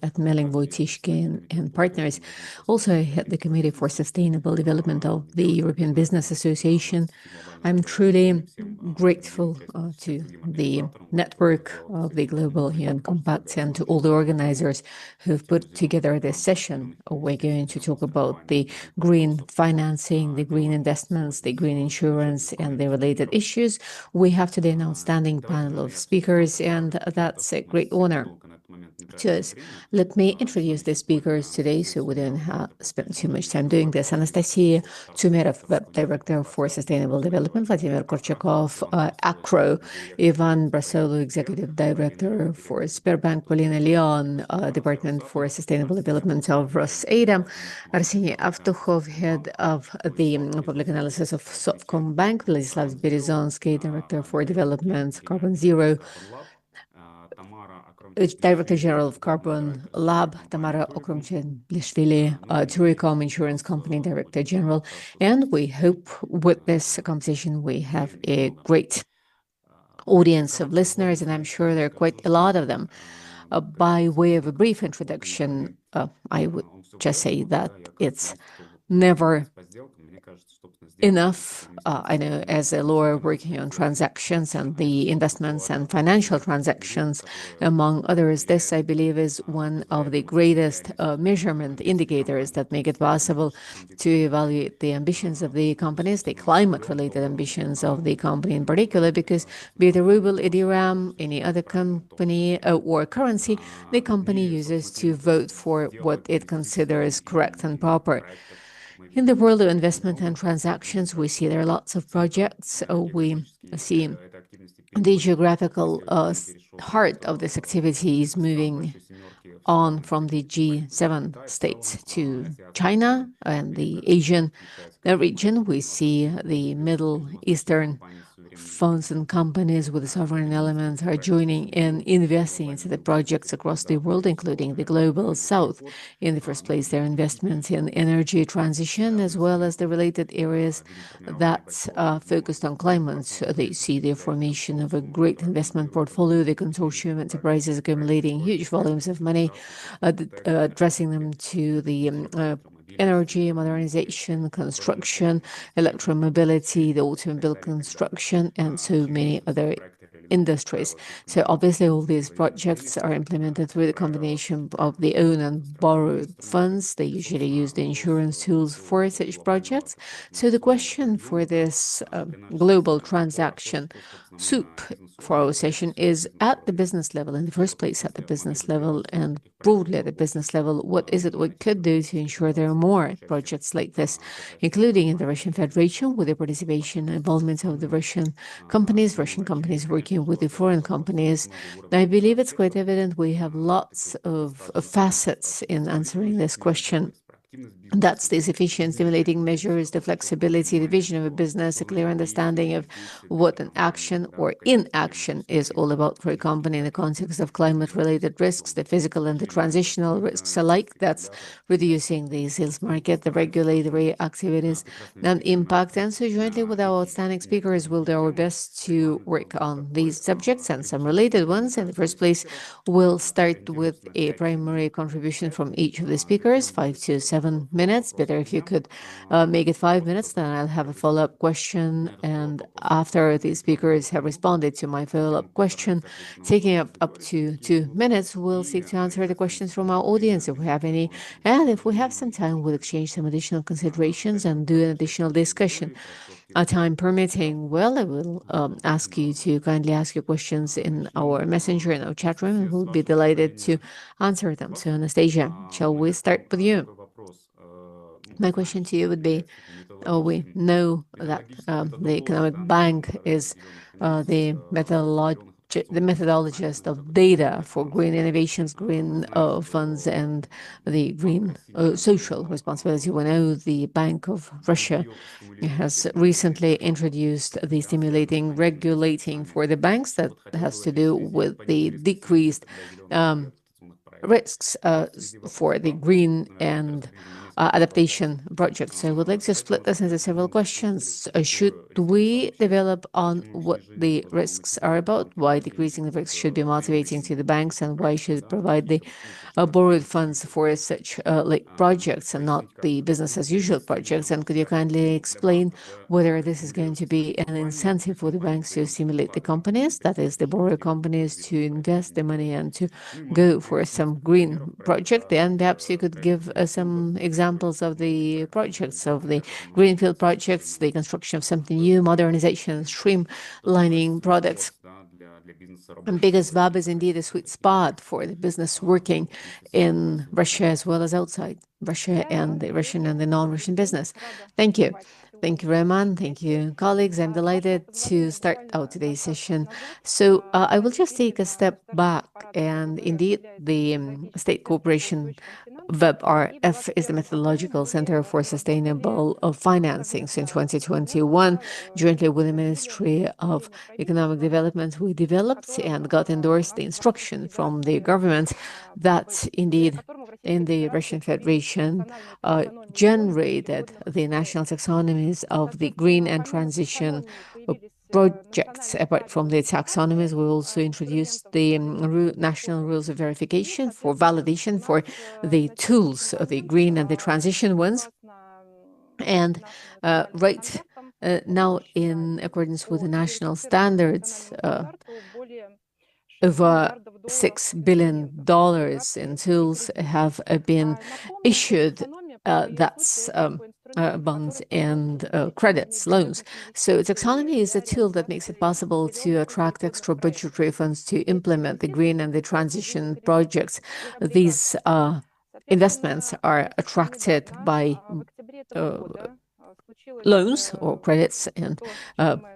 at Melling Wojcicki and Partners. Also, I head the Committee for Sustainable Development of the European Business Association. I'm truly grateful to the network of the Global Human Compact and to all the organizers who've put together this session. We're going to talk about the green financing, the green investments, the green insurance, and the related issues. We have today an outstanding panel of speakers, and that's a great honor to us. Let me introduce the speakers today so we don't spend too much time doing this. Anastasia Tumerov, Web Director for Sustainable Development, Vladimir Korchakov, ACRO, Ivan Brasolu, Executive Director for Sberbank, Polina Leon, Department for Sustainable Development of Rosada, Arseniy Avtukhov, Head of the Public Analysis of Sovcombank, Vladislav Berezonsky, Director for Development, Carbon Zero, Director General of Carbon Lab, Tamara Okromchenishvili, Turicom Insurance Company Director General. And we hope with this conversation we have a great audience of listeners, and I'm sure there are quite a lot of them. By way of a brief introduction, I would just say that it's never enough. I know as a lawyer working on transactions and the investments and financial transactions, among others, this, I believe, is one of the greatest measurement indicators that make it possible to evaluate the ambitions of the companies, the climate-related ambitions of the company in particular, because be it a ruble, a dirham, any other company or currency, the company uses to vote for what it considers correct and proper. In the world of investment and transactions, we see there are lots of projects. We see the geographical heart of this activity is moving on from the G7 states to China and the Asian region. We see the Middle Eastern funds and companies with sovereign elements are joining in investing into the projects across the world, including the Global South. In the first place, their investments in energy transition, as well as the related areas that focused on climate. They see the formation of a great investment portfolio, the consortium enterprises accumulating huge volumes of money, addressing them to the energy, modernization, construction, electromobility, the automobile construction, and so many other industries. So obviously all these projects are implemented through the combination of the own and borrowed funds. They usually use the insurance tools for such projects. So the question for this global transaction soup for our session is at the business level, in the first place at the business level and broadly at the business level, what is it we could do to ensure there are more projects like this, including in the Russian Federation with the participation and involvement of the Russian companies working with the foreign companies. I believe it's quite evident we have lots of facets in answering this question. That's the sufficient stimulating measures, the flexibility, the vision of a business, a clear understanding of what an action or inaction is all about for a company in the context of climate-related risks, the physical and the transitional risks alike. That's reducing the sales market, the regulatory activities, and impact. And so jointly with our outstanding speakers, we'll do our best to work on these subjects and some related ones. In the first place, we'll start with a primary contribution from each of the speakers, 5 to 7 minutes. Better if you could make it 5 minutes, then I'll have a follow-up question. And after the speakers have responded to my follow-up question, taking up to 2 minutes, we'll seek to answer the questions from our audience if we have any. And if we have some time, we'll exchange some additional considerations and do an additional discussion. Time permitting, well, I will ask you to kindly ask your questions in our messenger, in our chat room, and we'll be delighted to answer them. So Anastasia, shall we start with you? My question to you would be, we know that the economic bank is the methodologist of data for green innovations, green funds, and the green social responsibility. We know the Bank of Russia has recently introduced the stimulating regulating for the banks that has to do with the decreased risks for the green and adaptation project. So I would like to split this into several questions. Should we develop on what the risks are about, why decreasing the risks should be motivating to the banks, and why should it provide the borrowed funds for such like projects and not the business as usual projects? And could you kindly explain whether this is going to be an incentive for the banks to stimulate the companies, that is, the borrower companies, to invest the money and to go for some green project? And perhaps you could give some examples of the projects, of the greenfield projects, the construction of something new, modernization, streamlining products. And because VAB is indeed a sweet spot for the business working in Russia as well as outside Russia, and the Russian and the non-Russian business. Thank you. Thank you, Rahman. Thank you, colleagues. I'm delighted to start out today's session. So I will just take a step back. And indeed, the State Cooperation WebRF is the methodological center for sustainable financing. So in 2021, jointly with the Ministry of Economic Development, we developed and got endorsed the instruction from the government that indeed in the Russian Federation generated the national taxonomies of the green and transition projects. Apart from the taxonomies, we also introduced the national rules of verification for validation for the tools, the green and the transition ones. And right now, in accordance with the national standards, over $6 billion in tools have been issued. That's bonds and credits, loans. So taxonomy is a tool that makes it possible to attract extra budgetary funds to implement the green and the transition projects. These investments are attracted by loans or credits and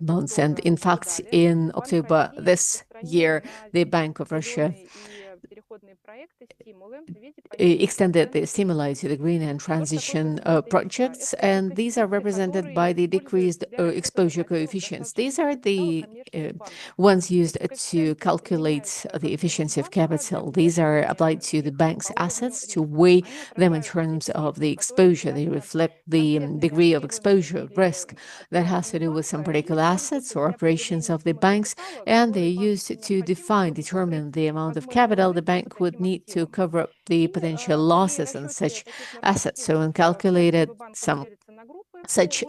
bonds. And in fact, in October this year, the Bank of Russia extended the stimuli to the green and transition projects, and these are represented by the decreased exposure coefficients. These are the ones used to calculate the efficiency of capital. These are applied to the bank's assets to weigh them in terms of the exposure. They reflect the degree of exposure risk that has to do with some particular assets or operations of the banks, and they're used to determine the amount of capital the bank would need to cover up the potential losses in such assets. So when calculated some such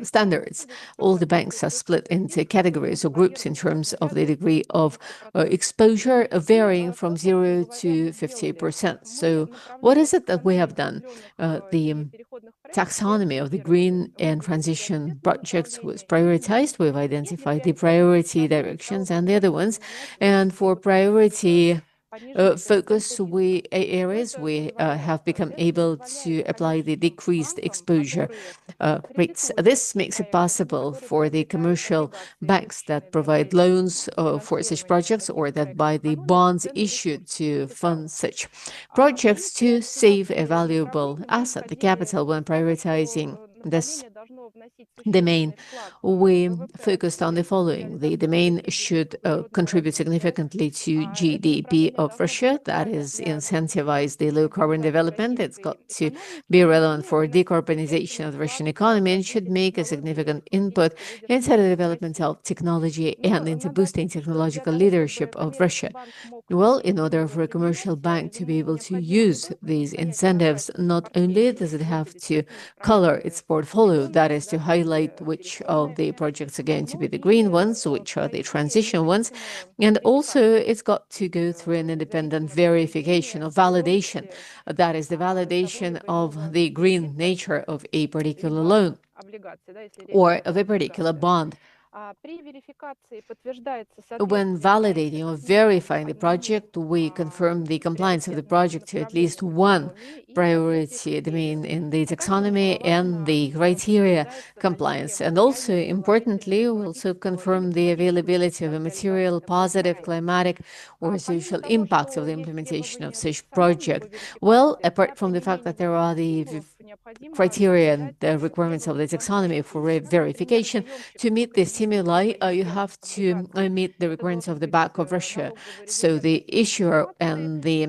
standards, all the banks are split into categories or groups in terms of the degree of exposure, varying from 0 to 50%. So what is it that we have done? The taxonomy of the green and transition projects was prioritized. We've identified the priority directions and the other ones. And for priority focus areas, we have become able to apply the decreased exposure rates. This makes it possible for the commercial banks that provide loans for such projects or that buy the bonds issued to fund such projects to save a valuable asset, the capital, when prioritizing this domain. We focused on the following. The domain should contribute significantly to GDP of Russia, that is, incentivize the low carbon development. It's got to be relevant for decarbonization of the Russian economy and should make a significant input into the development of technology and into boosting technological leadership of Russia. Well, in order for a commercial bank to be able to use these incentives, not only does it have to color its portfolio, that is, to highlight which of the projects are going to be the green ones, which are the transition ones, and also it's got to go through an independent verification or validation. That is the validation of the green nature of a particular loan or of a particular bond. When validating or verifying the project, we confirm the compliance of the project to at least one priority domain in the taxonomy and the criteria compliance. And also, importantly, we also confirm the availability of a material, positive, climatic, or social impact of the implementation of such project. Well, apart from the fact that there are the criteria and the requirements of the taxonomy for verification. To meet the stimuli, you have to meet the requirements of the Bank of Russia. So the issuer and the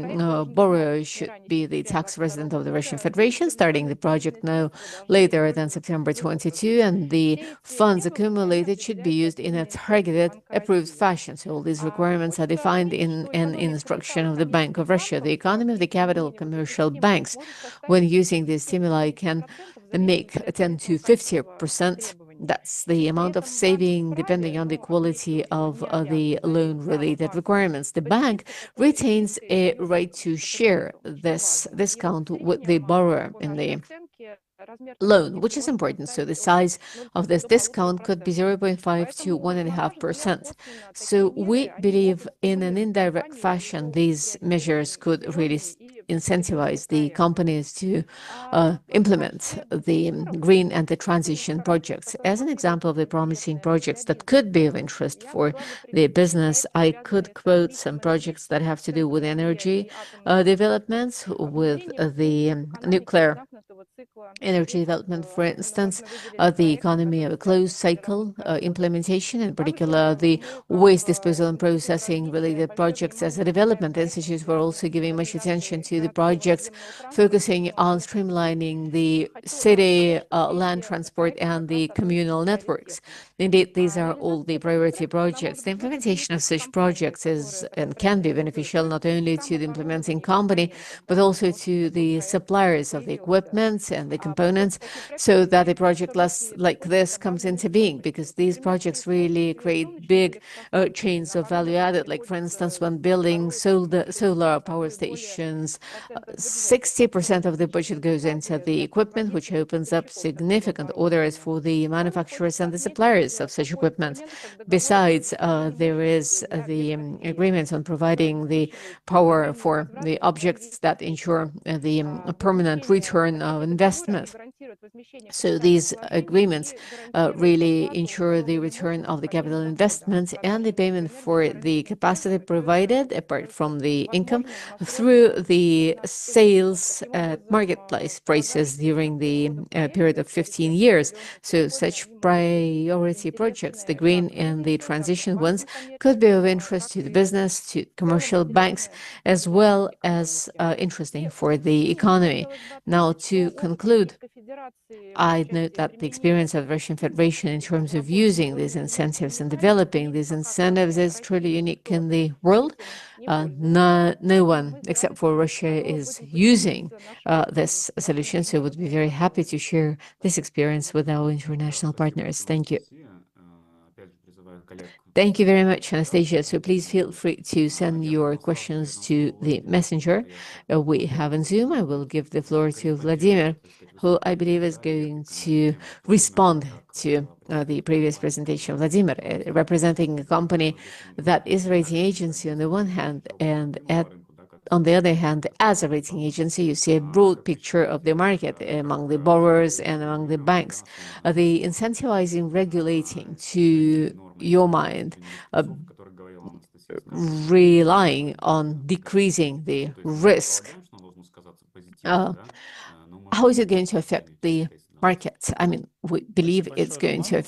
borrower should be the tax resident of the Russian Federation, starting the project no later than September 22, and the funds accumulated should be used in a targeted, approved fashion. So all these requirements are defined in an instruction of the Bank of Russia. The economy of the capital of commercial banks, when using these stimuli, can make 10 to 50%. That's the amount of saving depending on the quality of the loan-related requirements. The bank retains a right to share this discount with the borrower in the loan, which is important. So the size of this discount could be 0.5 to 1.5%. So we believe in an indirect fashion, these measures could really incentivize the companies to implement the green and the transition projects. As an example of the promising projects that could be of interest for the business, I could quote some projects that have to do with energy developments, with the nuclear energy development, for instance, the economy of a closed cycle implementation, in particular the waste disposal and processing related projects. As a development institute, we're also giving much attention to the projects focusing on streamlining the city land transport and the communal networks. Indeed, these are all the priority projects. The implementation of such projects is and can be beneficial not only to the implementing company, but also to the suppliers of the equipment and the components, so that a project like this comes into being, because these projects really create big chains of value added. Like, for instance, when building solar power stations, 60% of the budget goes into the equipment, which opens up significant orders for the manufacturers and the suppliers of such equipment. Besides, there is the agreement on providing the power for the objects that ensure the permanent return of investment. So these agreements really ensure the return of the capital investment and the payment for the capacity provided, apart from the income, through the sales at marketplace prices during the period of 15 years. So such priority projects, the green and the transition ones, could be of interest to the business, to commercial banks, as well as interesting for the economy. Now, to conclude, I'd note that the experience of the Russian Federation in terms of using these incentives and developing these incentives is truly unique in the world. No one except for Russia is using this solution, so would be very happy to share this experience with our international partners. Thank you. Thank you very much, Anastasia. So please feel free to send your questions to the messenger we have on Zoom. I will give the floor to Vladimir, who I believe is going to respond to the previous presentation. Vladimir, representing a company that is a rating agency on the one hand, and on the other hand, as a rating agency, you see a broad picture of the market among the borrowers and among the banks. The incentivizing, regulating, to your mind, relying on decreasing the risk, how is it going to affect the market? I mean, we believe it's going to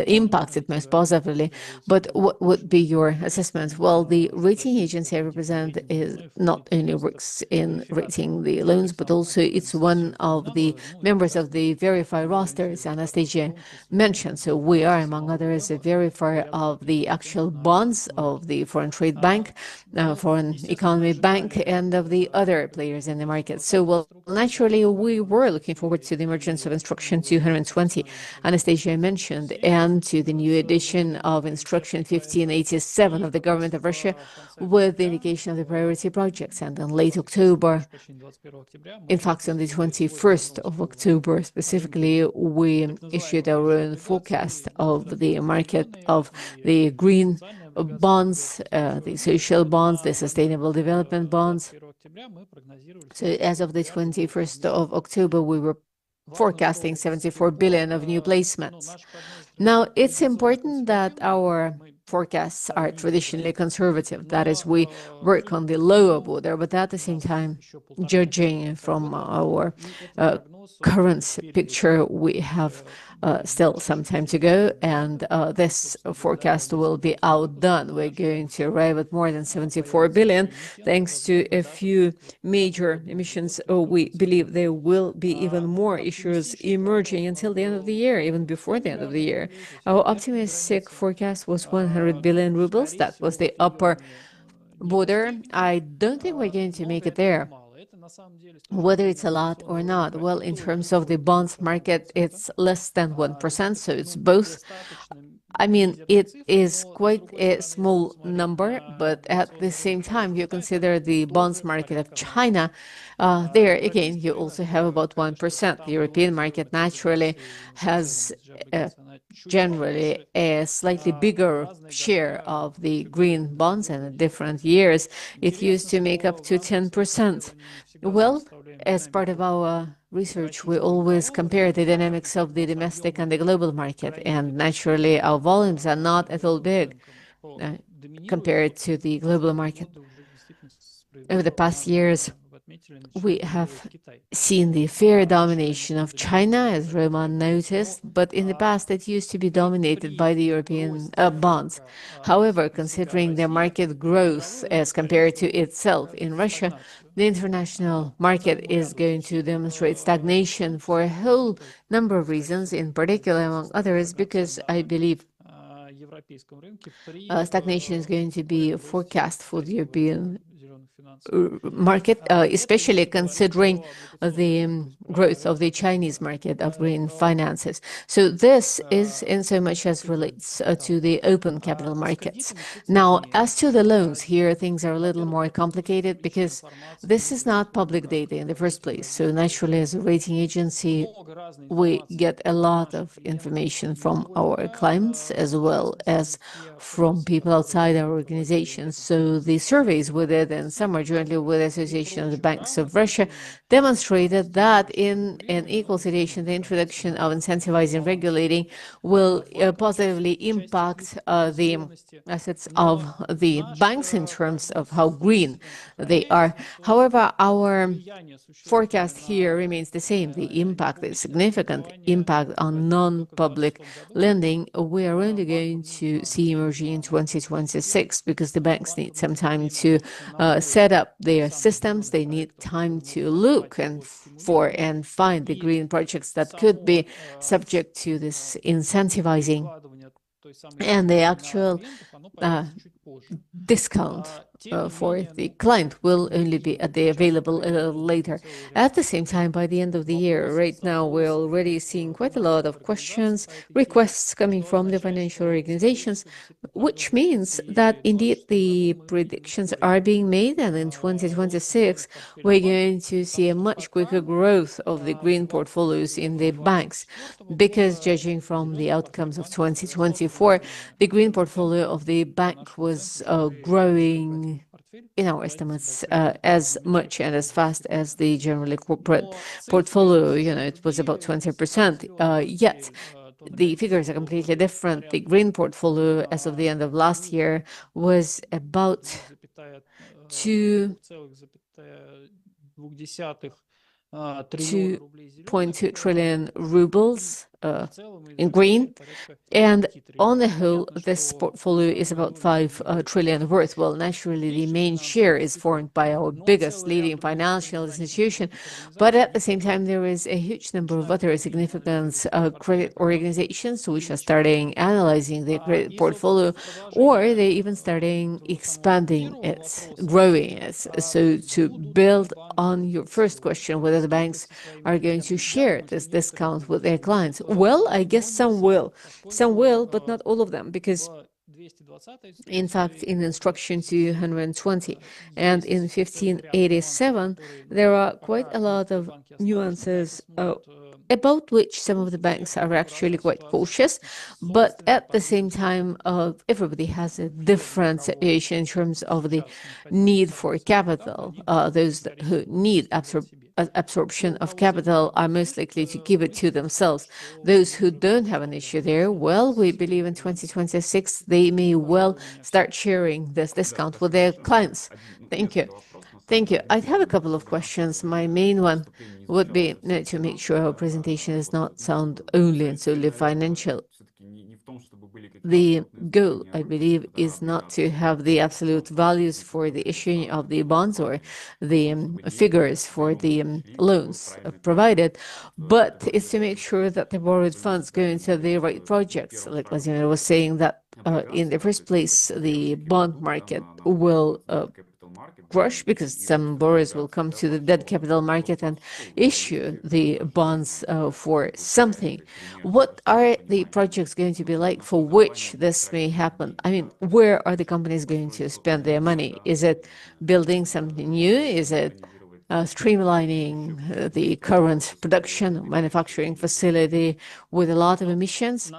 impact it most positively, but what would be your assessment? Well, the rating agency I represent is not only works in rating the loans, but also it's one of the members of the verified rosters Anastasia mentioned. So we are, among others, a verifier of the actual bonds of the Foreign Trade Bank, Foreign Economy Bank, and of the other players in the market. So, well, naturally, we were looking forward to the emergence of Instruction 220, Anastasia mentioned, and to the new edition of Instruction 1587 of the government of Russia, with the indication of the priority projects. And in late October, in fact, on the 21st of October specifically, we issued our own forecast of the market of the green bonds, the social bonds, the sustainable development bonds. So as of the 21st of October, we were forecasting 74 billion of new placements. Now, it's important that our forecasts are traditionally conservative. That is, we work on the lower border, but at the same time, judging from our current picture, we have still some time to go, and this forecast will be outdone. We're going to arrive at more than 74 billion, thanks to a few major emissions. We believe there will be even more issues emerging until the end of the year, even before the end of the year. Our optimistic forecast was 100 billion rubles. That was the upper border. I don't think we're going to make it there. Whether it's a lot or not, well, in terms of the bonds market, it's less than 1%, so it's both. I mean, it is quite a small number, but at the same time, you consider the bonds market of China. There, again, you also have about 1%. The European market naturally has generally a slightly bigger share of the green bonds, and in different years, it used to make up to 10%. Well, as part of our research, we always compare the dynamics of the domestic and the global market, and naturally, our volumes are not at all big compared to the global market. Over the past years, we have seen the fair domination of China, as Roman noticed, but in the past it used to be dominated by the European bonds. However, considering their market growth as compared to itself in Russia, the international market is going to demonstrate stagnation for a whole number of reasons, in particular, among others, because I believe stagnation is going to be forecast for the European market, especially considering the growth of the Chinese market of green finances. So this is in so much as relates to the open capital markets. Now, as to the loans, here things are a little more complicated because this is not public data in the first place. So naturally, as a rating agency, we get a lot of information from our clients as well as from people outside our organizations. So the surveys we did, and some are jointly with the Association of the Banks of Russia, demonstrated that in an equal situation, the introduction of incentivizing regulating will positively impact the assets of the banks in terms of how green they are. However, our forecast here remains the same. The impact, the significant impact on non-public lending, we are only going to see emerging in 2026 because the banks need some time to set up their systems. They need time to look and find the green projects that could be subject to this incentivizing, and the actual discount for the client will only be available a little later. At the same time, by the end of the year, right now, we're already seeing quite a lot of questions, requests coming from the financial organizations, which means that indeed the predictions are being made, and in 2026, we're going to see a much quicker growth of the green portfolios in the banks, because judging from the outcomes of 2024, the green portfolio of the bank was growing in our estimates as much and as fast as the generally corporate portfolio. It was about 20%. Yet the figures are completely different. The green portfolio as of the end of last year was about 2.2 trillion rubles in green. And on the whole, this portfolio is about 5 trillion worth. Well, naturally, the main share is formed by our biggest leading financial institution. But at the same time, there is a huge number of other significant credit organizations which are starting analyzing their credit portfolio, or they're even starting expanding it, growing it. So to build on your first question, whether the banks are going to share this discount with their clients, well, I guess some will. Some will, but not all of them, because in fact, in Instruction 220 and in 1587, there are quite a lot of nuances about which some of the banks are actually quite cautious, but at the same time, everybody has a different situation in terms of the need for capital. Those who need absorption of capital are most likely to give it to themselves. Those who don't have an issue there, well, we believe in 2026 they may well start sharing this discount with their clients. Thank you. Thank you. I have a couple of questions. My main one would be to make sure our presentation is not sound only and solely financial. The goal, I believe, is not to have the absolute values for the issuing of the bonds or the figures for the loans provided, but it's to make sure that the borrowed funds go into the right projects. Like Vladimir was saying, that in the first place, the bond market will crush because some borrowers will come to the debt capital market and issue the bonds for something. What are the projects going to be like for which this may happen? I mean, where are the companies going to spend their money? Is it building something new? Is it streamlining the current production manufacturing facility with a lot of emissions?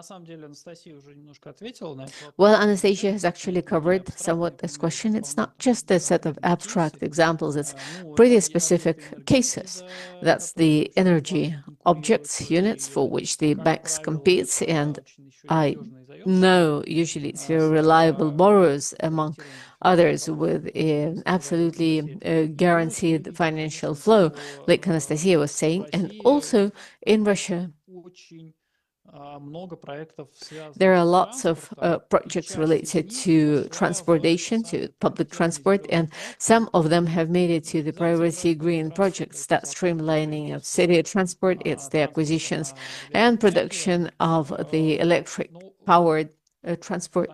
Well, Anastasia has actually covered somewhat this question. It's not just a set of abstract examples, it's pretty specific cases. That's the energy objects units for which the banks compete, and I know usually it's very reliable borrowers among others with an absolutely guaranteed financial flow, like Anastasia was saying. And also in Russia, there are lots of projects related to transportation, to public transport, and some of them have made it to the priority green projects. That streamlining of city transport, it's the acquisitions and production of the electric powered transport.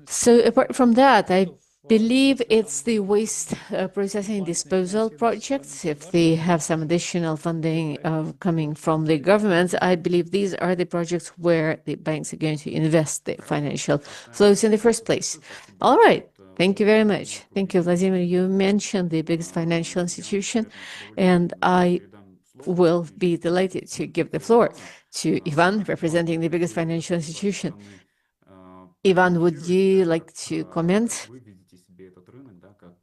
So apart from that, I believe it's the waste processing disposal projects. If they have some additional funding coming from the government, I believe these are the projects where the banks are going to invest the financial flows in the first place. All right. Thank you very much. Thank you, Vladimir. You mentioned the biggest financial institution, and I will be delighted to give the floor to Ivan, representing the biggest financial institution. Ivan, would you like to comment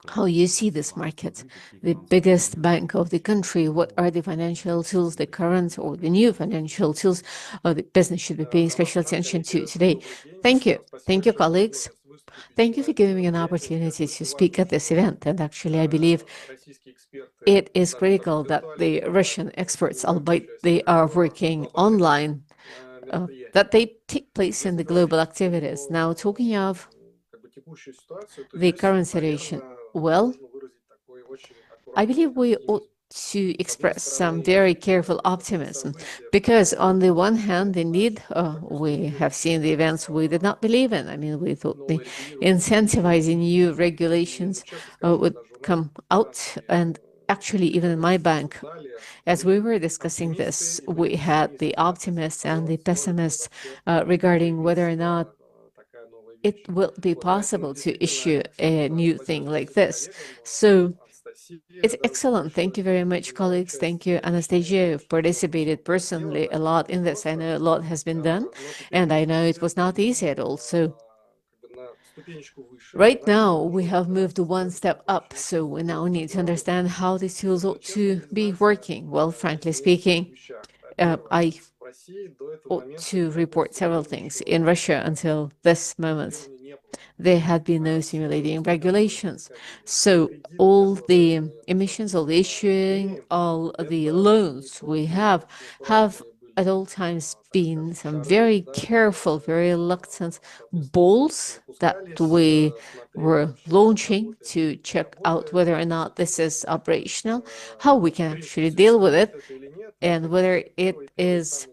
how you see this market, the biggest bank of the country? What are the financial tools, the current or the new financial tools the business should be paying special attention to today? Thank you. Thank you, colleagues. Thank you for giving me an opportunity to speak at this event. And actually, I believe it is critical that the Russian experts, albeit they are working online, that they take place in the global activities. Now, talking of the current situation, well, I believe we ought to express some very careful optimism because on the one hand, indeed, we have seen the events we did not believe in. I mean, we thought the incentivizing new regulations would come out, and actually, even in my bank, as we were discussing this, we had the optimists and the pessimists regarding whether or not it will be possible to issue a new thing like this. So it's excellent. Thank you very much, colleagues. Thank you, Anastasia. You've participated personally a lot in this. I know a lot has been done, and I know it was not easy at all. So right now, we have moved one step up, so we now need to understand how these tools ought to be working. Well, frankly speaking, I ought to report several things. In Russia, until this moment, there had been no simulating regulations. So all the emissions, all the issuing, all the loans we have at all times been some very careful, very reluctant balls that we were launching to check out whether or not this is operational, how we can actually deal with it, and whether it is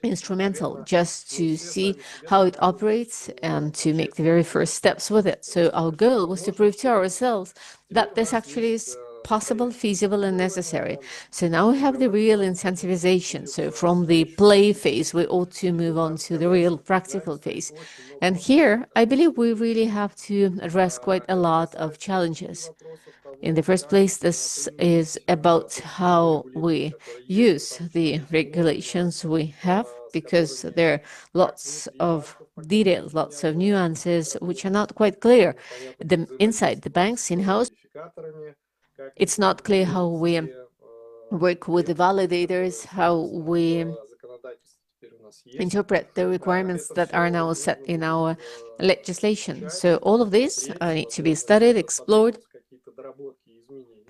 instrumental just to see how it operates and to make the very first steps with it. So our goal was to prove to ourselves that this actually is possible, feasible, and necessary. So now we have the real incentivization. So from the play phase, we ought to move on to the real practical phase. And here, I believe we really have to address quite a lot of challenges. In the first place, this is about how we use the regulations we have, because there are lots of details, lots of nuances which are not quite clear. Inside the banks in-house, it's not clear how we work with the validators, how we interpret the requirements that are now set in our legislation. So all of this need to be studied, explored,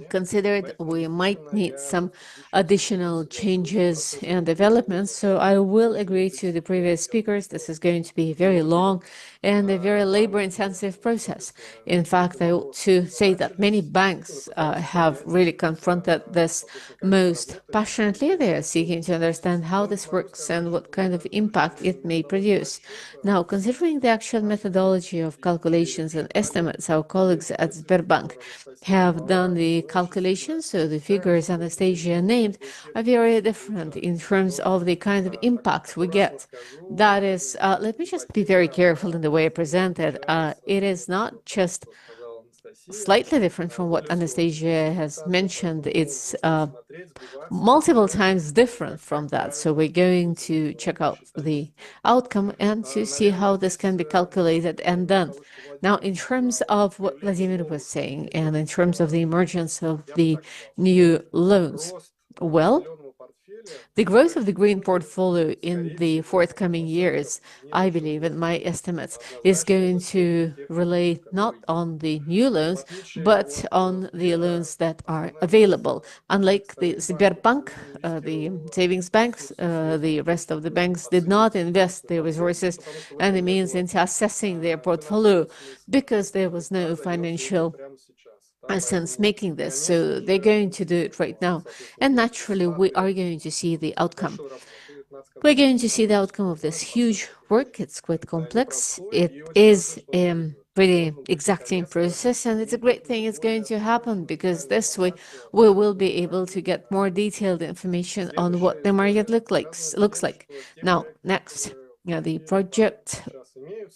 considered. We might need some additional changes and developments. So I will agree to the previous speakers. This is going to be very long and a very labor-intensive process. In fact, I ought to say that many banks have really confronted this most passionately. They are seeking to understand how this works and what kind of impact it may produce. Now, considering the actual methodology of calculations and estimates, our colleagues at Sberbank have done the calculations, so the figures Anastasia named are very different in terms of the kind of impact we get. That is, let me just be very careful in the way I present it. It is not just slightly different from what Anastasia has mentioned. It's multiple times different from that. So we're going to check out the outcome and to see how this can be calculated and done. Now, in terms of what Vladimir was saying, and in terms of the emergence of the new loans, well, the growth of the green portfolio in the forthcoming years, I believe, in my estimates, is going to rely not on the new loans, but on the loans that are available. Unlike the Sberbank, the savings banks, the rest of the banks did not invest their resources and the means into assessing their portfolio because there was no financial sense making this. So they're going to do it right now. And naturally, we are going to see the outcome. We're going to see the outcome of this huge work. It's quite complex. It is a pretty exacting process, and it's a great thing it's going to happen, because this way we will be able to get more detailed information on what the market looks like. Now, next, the project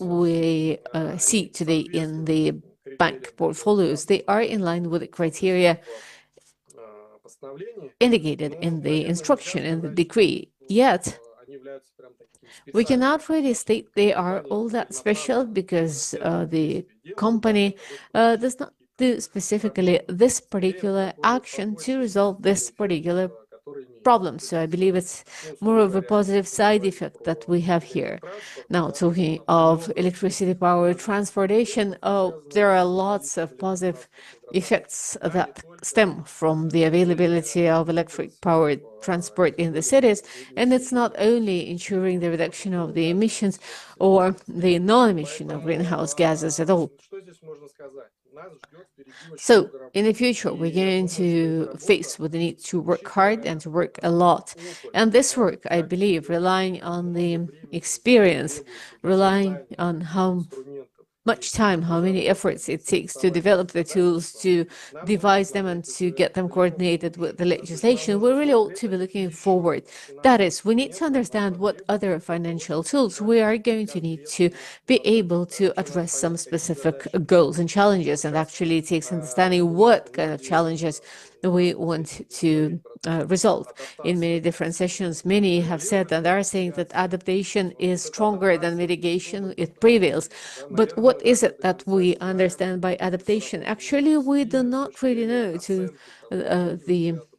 we see today in the bank portfolios, they are in line with the criteria indicated in the instruction in the decree. Yet, we cannot really state they are all that special, because the company does not do specifically this particular action to resolve this particular problem. So I believe it's more of a positive side effect that we have here. Now, talking of electricity power transportation, there are lots of positive effects that stem from the availability of electric powered transport in the cities. And it's not only ensuring the reduction of the emissions or the non-emission of greenhouse gases at all. So in the future, we're going to face with the need to work hard and to work a lot. And this work, I believe, relying on the experience, relying on how much time, how many efforts it takes to develop the tools, to devise them, and to get them coordinated with the legislation, we really ought to be looking forward. That is, we need to understand what other financial tools we are going to need to be able to address some specific goals and challenges. And actually, it takes understanding what kind of challenges we want to resolve. In many different sessions, many have said and are saying that adaptation is stronger than mitigation, it prevails. But what is it that we understand by adaptation? Actually, we do not really know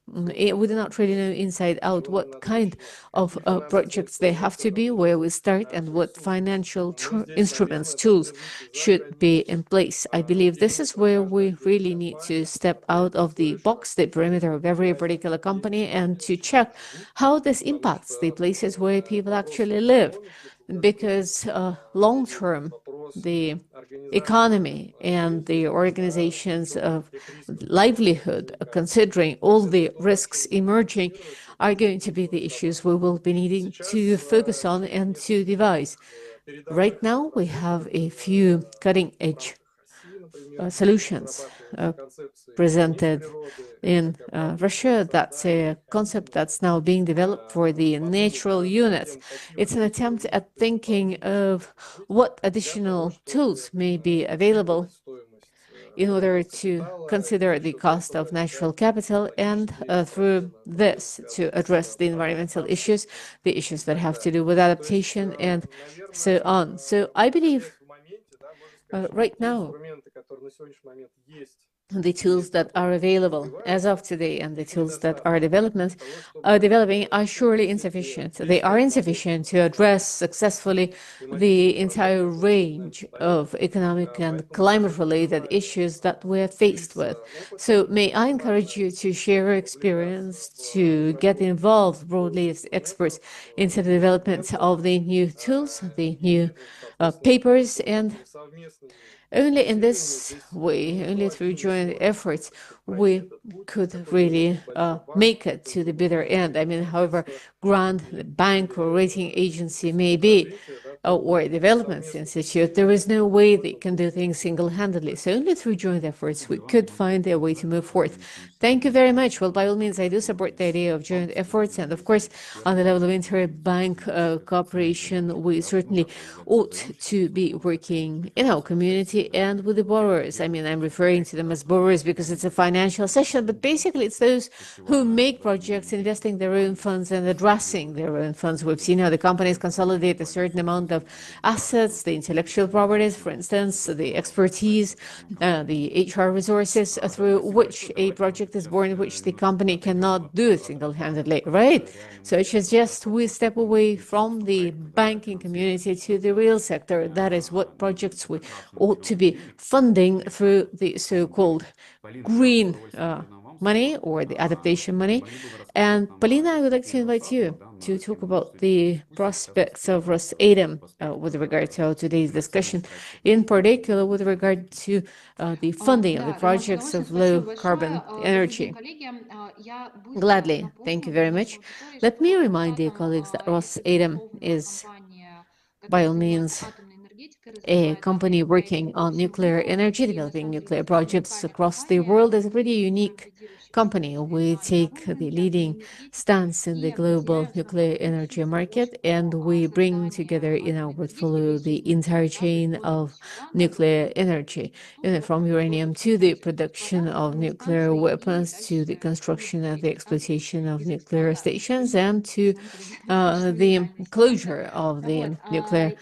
we do not really know inside out what kind of projects they have to be, where we start, and what financial instruments, tools should be in place. I believe this is where we really need to step out of the box, the perimeter of every particular company, and to check how this impacts the places where people actually live. Because long term, the economy and the organizations of livelihood, considering all the risks emerging, are going to be the issues we will be needing to focus on and to devise. Right now, we have a few cutting-edge solutions presented in Russia. That's a concept that's now being developed for the natural units. It's an attempt at thinking of what additional tools may be available in order to consider the cost of natural capital and through this to address the environmental issues, the issues that have to do with adaptation and so on. So I believe right now the tools that are available as of today and the tools that are developing are surely insufficient. They are insufficient to address successfully the entire range of economic and climate-related issues that we're faced with. So may I encourage you to share your experience, to get involved broadly as experts into the development of the new tools, the new papers, and only in this way, only through joint efforts, we could really make it to the bitter end. I mean, however grand the bank or rating agency may be, or a development institute, there is no way they can do things single-handedly. So only through joint efforts we could find a way to move forth. Thank you very much. Well, by all means, I do support the idea of joint efforts. And of course, on the level of interbank cooperation, we certainly ought to be working in our community and with the borrowers. I mean, I'm referring to them as borrowers because it's a financial session, but basically it's those who make projects, investing their own funds and addressing their own funds. We've seen how the companies consolidate a certain amount of assets, the intellectual properties, for instance, the expertise, the HR resources through which a project is born, which the company cannot do single-handedly, right? So it's just we step away from the banking community to the real sector. That is what projects we ought to be funding through the so-called green money or the adaptation money. And Polina, I would like to invite you to talk about the prospects of Rosatom with regard to today's discussion, in particular with regard to the funding of the projects of low carbon energy. Gladly, thank you very much. Let me remind the colleagues that Rosatom is, by all means, a company working on nuclear energy, developing nuclear projects across the world. Is a pretty unique company. We take the leading stance in the global nuclear energy market, and we bring together in our portfolio the entire chain of nuclear energy, from uranium to the production of nuclear weapons, to the construction and the exploitation of nuclear stations, and to the closure of the nuclear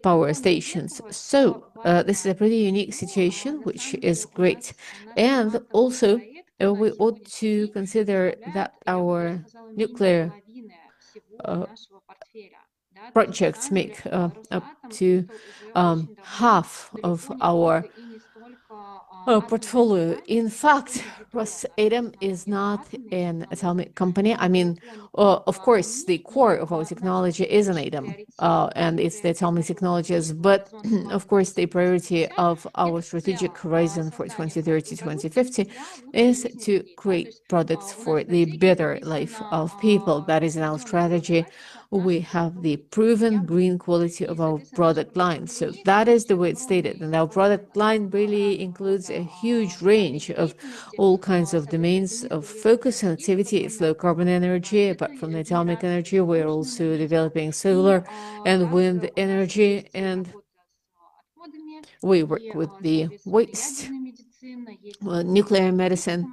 power stations. So this is a pretty unique situation, which is great. And also, we ought to consider that our nuclear projects make up to half of our portfolio. In fact, Rosatom is not an atomic company. I mean, of course, the core of our technology is an atom, and it's the atomic technologies. But of course, the priority of our strategic horizon for 2030, 2050 is to create products for the better life of people. That is in our strategy. We have the proven green quality of our product line. So that is the way it's stated. And our product line really includes a huge range of all kinds of domains of focus and activity. It's low carbon energy. Apart from the atomic energy, we're also developing solar and wind energy. And we work with the waste, nuclear medicine.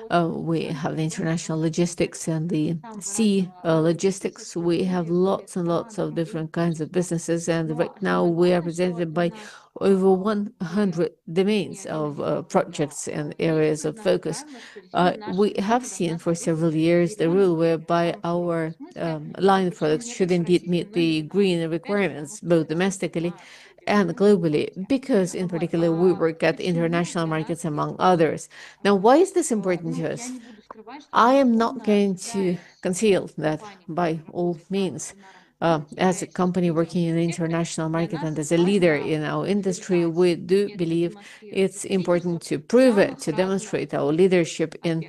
We have the international logistics and the sea logistics. We have lots and lots of different kinds of businesses, and right now we are represented by over 100 domains of projects and areas of focus. We have seen for several years the rule whereby our line of products should indeed meet the green requirements, both domestically and globally, because in particular we work at international markets among others. Now, why is this important to us? I am not going to conceal that by all means. As a company working in the international market and as a leader in our industry, we do believe it's important to prove it, to demonstrate our leadership in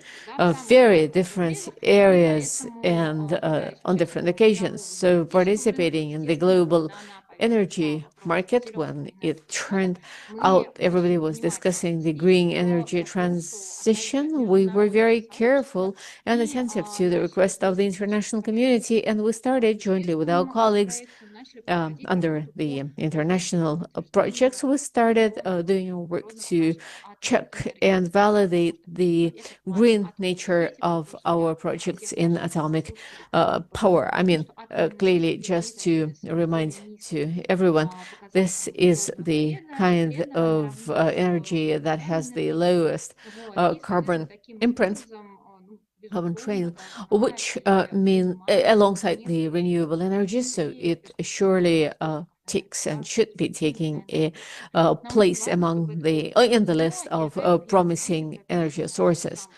very different areas and on different occasions. So participating in the global energy market, when it turned out everybody was discussing the green energy transition, we were very careful and attentive to the request of the international community, and we started jointly with our colleagues under the international projects, we started doing our work to check and validate the green nature of our projects in atomic power. I mean, clearly, just to remind to everyone, this is the kind of energy that has the lowest carbon imprint, carbon trail, which mean alongside the renewable energy. So it surely takes and should be taking a place among the in the list of promising energy sources.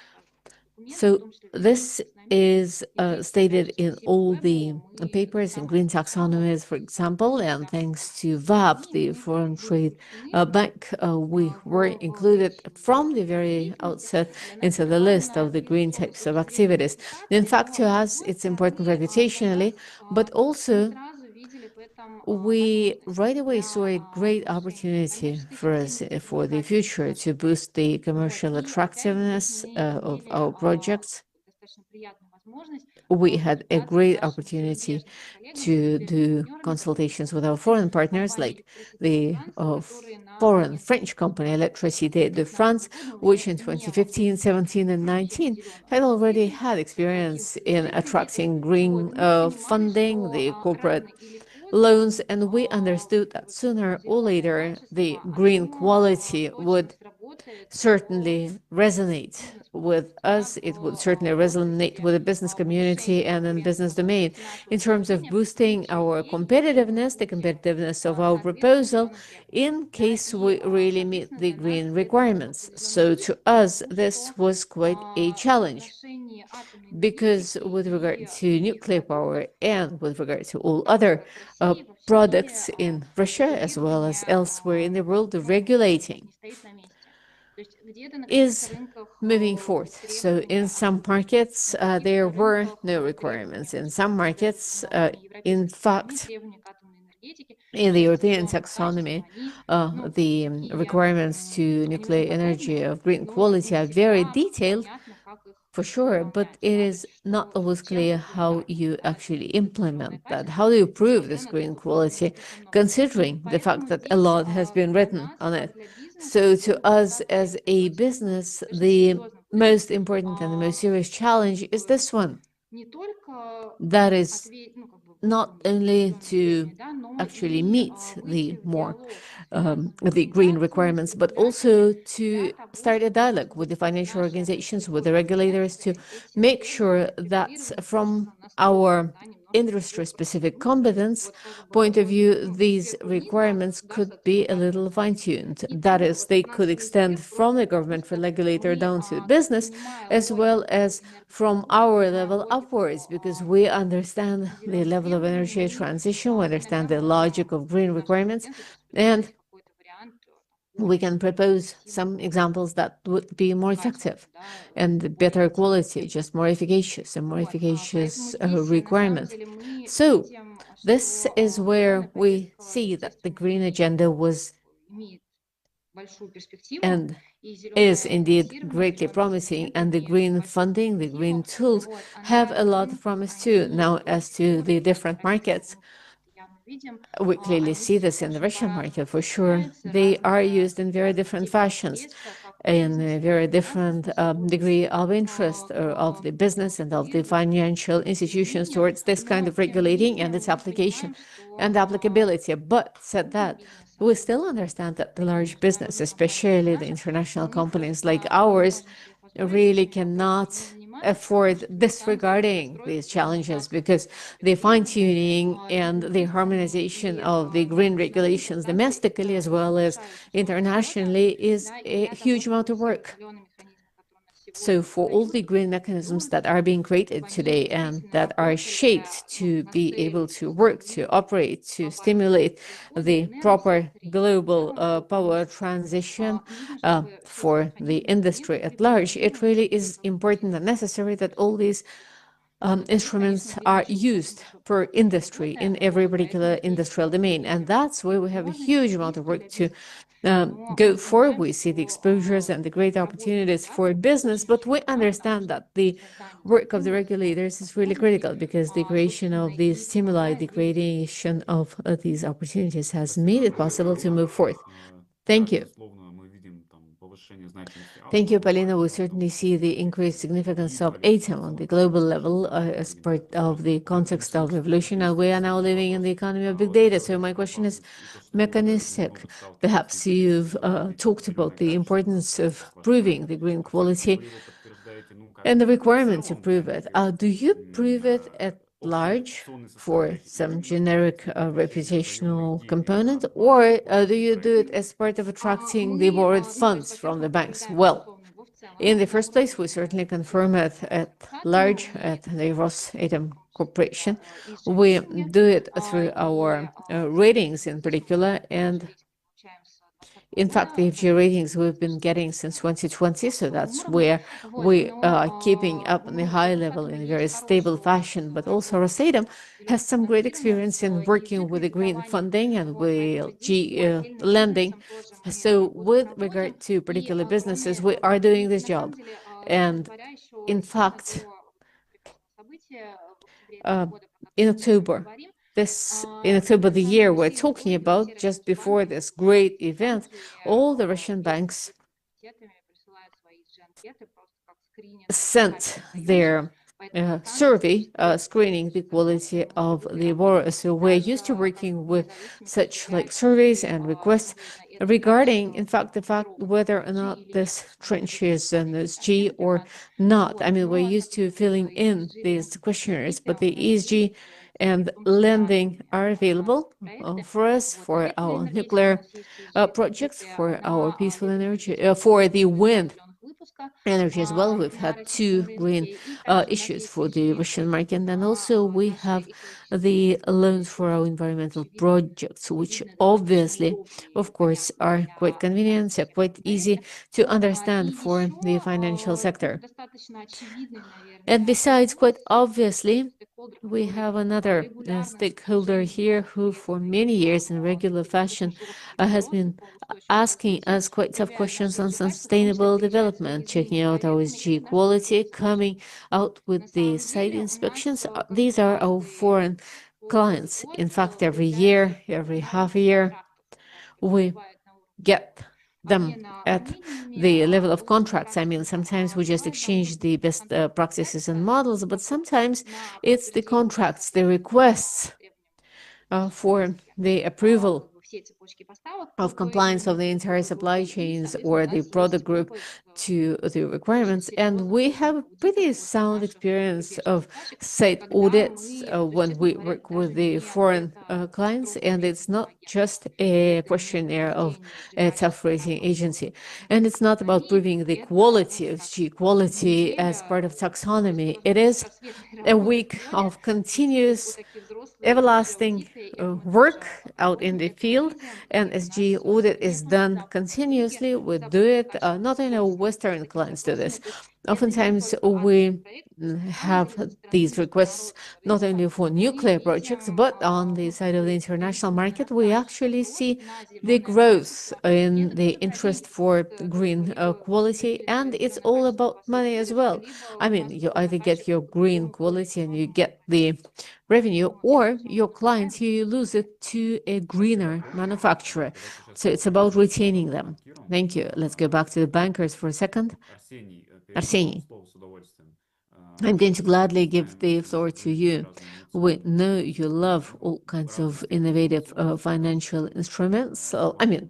So this is stated in all the papers in green taxonomies, for example, and thanks to VAP, the Foreign Trade Bank, we were included from the very outset into the list of the green types of activities. In fact, to us, it's important reputationally, but also we right away saw a great opportunity for us for the future to boost the commercial attractiveness of our projects. We had a great opportunity to do consultations with our foreign partners, like the foreign French company Electricité de France, which in 2015, 17, and 19 had already had experience in attracting green funding, the corporate loans, and we understood that sooner or later the green quality would certainly resonate with us. It would certainly resonate with the business community and in business domain in terms of boosting our competitiveness, the competitiveness of our proposal, in case we really meet the green requirements. So to us, this was quite a challenge, because with regard to nuclear power and with regard to all other products in Russia as well as elsewhere in the world, the regulating is moving forth. So in some markets, there were no requirements. In some markets, in fact, in the European taxonomy, the requirements to nuclear energy of green quality are very detailed, for sure, but it is not always clear how you actually implement that. How do you prove this green quality, considering the fact that a lot has been written on it? So to us as a business, the most important and the most serious challenge is this one. That is not only to actually meet the the green requirements, but also to start a dialogue with the financial organizations, with the regulators, to make sure that from our industry-specific competence point of view, these requirements could be a little fine-tuned. That is, they could extend from the government regulator down to the business, as well as from our level upwards, because we understand the level of energy transition, we understand the logic of green requirements, and we can propose some examples that would be more effective and better quality, just more efficacious and more efficacious requirements. So this is where we see that the green agenda was and is indeed greatly promising, and the green funding, the green tools have a lot of promise too. Now, as to the different markets, we clearly see this in the Russian market for sure. They are used in very different fashions, in a very different degree of interest of the business and of the financial institutions towards this kind of regulating and its application and applicability. But said that, we still understand that the large business, especially the international companies like ours, really cannot afford disregarding these challenges, because the fine-tuning and the harmonization of the green regulations domestically as well as internationally is a huge amount of work. So for all the green mechanisms that are being created today and that are shaped to be able to work, to operate, to stimulate the proper global power transition for the industry at large, it really is important and necessary that all these instruments are used per industry in every particular industrial domain. And that's where we have a huge amount of work to go for. We see the exposures and the great opportunities for business, but we understand that the work of the regulators is really critical because the creation of these stimuli, the creation of these opportunities has made it possible to move forth. Thank you. Thank you, Polina. We certainly see the increased significance of ATOM on the global level as part of the context of evolution. And we are now living in the economy of big data. So my question is mechanistic. Perhaps you've talked about the importance of proving the green quality and the requirement to prove it. Do you prove it at large for some generic reputational component, or do you do it as part of attracting the borrowed funds from the banks? Well, in the first place, we certainly confirm it at large at the Rosatom Corporation. We do it through our ratings in particular, and in fact, the FG ratings we've been getting since 2020, so that's where we are keeping up on the high level in a very stable fashion. But also Rosatom has some great experience in working with the green funding and with lending. So with regard to particular businesses, we are doing this job. And in fact, in October, the year we're talking about, just before this great event, all the Russian banks sent their survey screening the quality of the borrowers. So we're used to working with such like surveys and requests regarding, in fact, the fact whether or not this trench is an ESG or not. I mean, we're used to filling in these questionnaires, but the ESG and lending are available for us for our nuclear projects, for our peaceful energy, for the wind energy as well. We've had two green issues for the Russian market, and also we have the loans for our environmental projects, which obviously, of course, are quite convenient, are quite easy to understand for the financial sector. And besides, quite obviously, we have another stakeholder here who for many years in regular fashion has been asking us quite tough questions on sustainable development, checking out our ESG quality, coming out with the site inspections. These are our foreign clients. In fact, every year, every half a year, we get them at the level of contracts. I mean, sometimes we just exchange the best practices and models, but sometimes it's the contracts, the requests for the approval of compliance of the entire supply chains or the product group to the requirements. And we have a pretty sound experience of site audits when we work with the foreign clients. And it's not just a questionnaire of a tough rating agency. And it's not about proving the quality of G quality as part of taxonomy. It is a week of continuous everlasting work out in the field, and SG audit is done continuously. We do it, not only Western clients do this. Oftentimes we have these requests not only for nuclear projects, but on the side of the international market, we actually see the growth in the interest for green quality, and it's all about money as well. I mean, you either get your green quality and you get the revenue, or your clients, you lose it to a greener manufacturer. So it's about retaining them. Thank you. Let's go back to the bankers for a second. Arseniy, I'm going to gladly give the floor to you. We know you love all kinds of innovative financial instruments. So, I mean,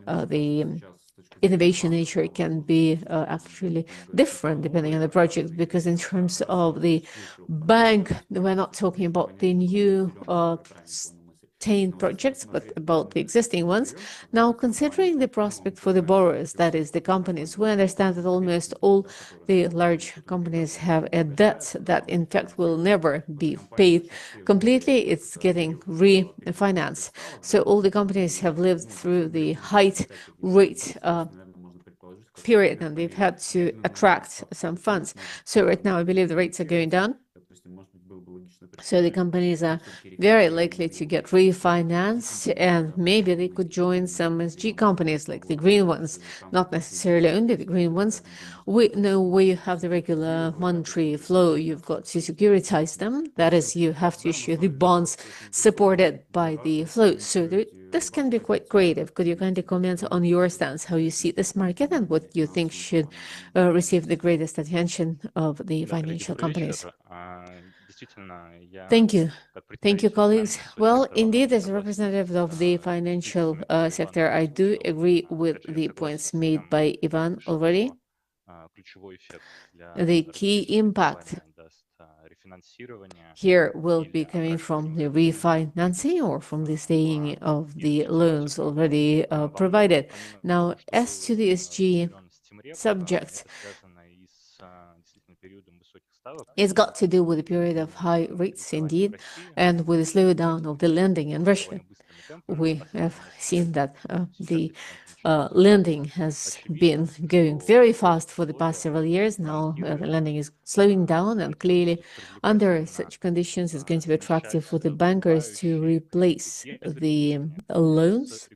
the innovation nature can be actually different depending on the project, because in terms of the bank, we're not talking about the new projects, but about the existing ones. Now, considering the prospect for the borrowers, that is the companies, we understand that almost all the large companies have a debt that in fact will never be paid completely. It's getting refinanced. So all the companies have lived through the height rate period, and they've had to attract some funds. So right now, I believe the rates are going down. So the companies are very likely to get refinanced, and maybe they could join some SG companies like the green ones, not necessarily only the green ones. We know where you have the regular monetary flow, you've got to securitize them. That is, you have to issue the bonds supported by the flow. So this can be quite creative. Could you kindly comment on your stance, how you see this market, and what you think should receive the greatest attention of the financial companies? Thank you. Thank you, colleagues. Well, indeed, as a representative of the financial sector, I do agree with the points made by Ivan already. The key impact here will be coming from the refinancing or from the staying of the loans already provided. Now, as to the SG subject, it's got to do with the period of high rates indeed, and with the slowdown of the lending in Russia. We have seen that the lending has been going very fast for the past several years. Now the lending is slowing down, and clearly under such conditions it's going to be attractive for the bankers to replace the loans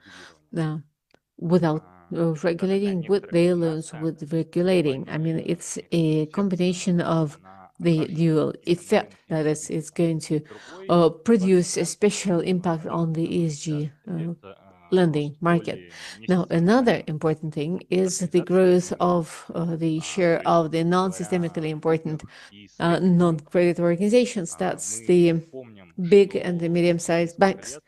now without regulating, with their loans with regulating. I mean, it's a combination of the dual effect that is, it's going to produce a special impact on the ESG lending market. Now, another important thing is the growth of the share of the non-systemically important non-credit organizations. That's the big and the medium-sized banks.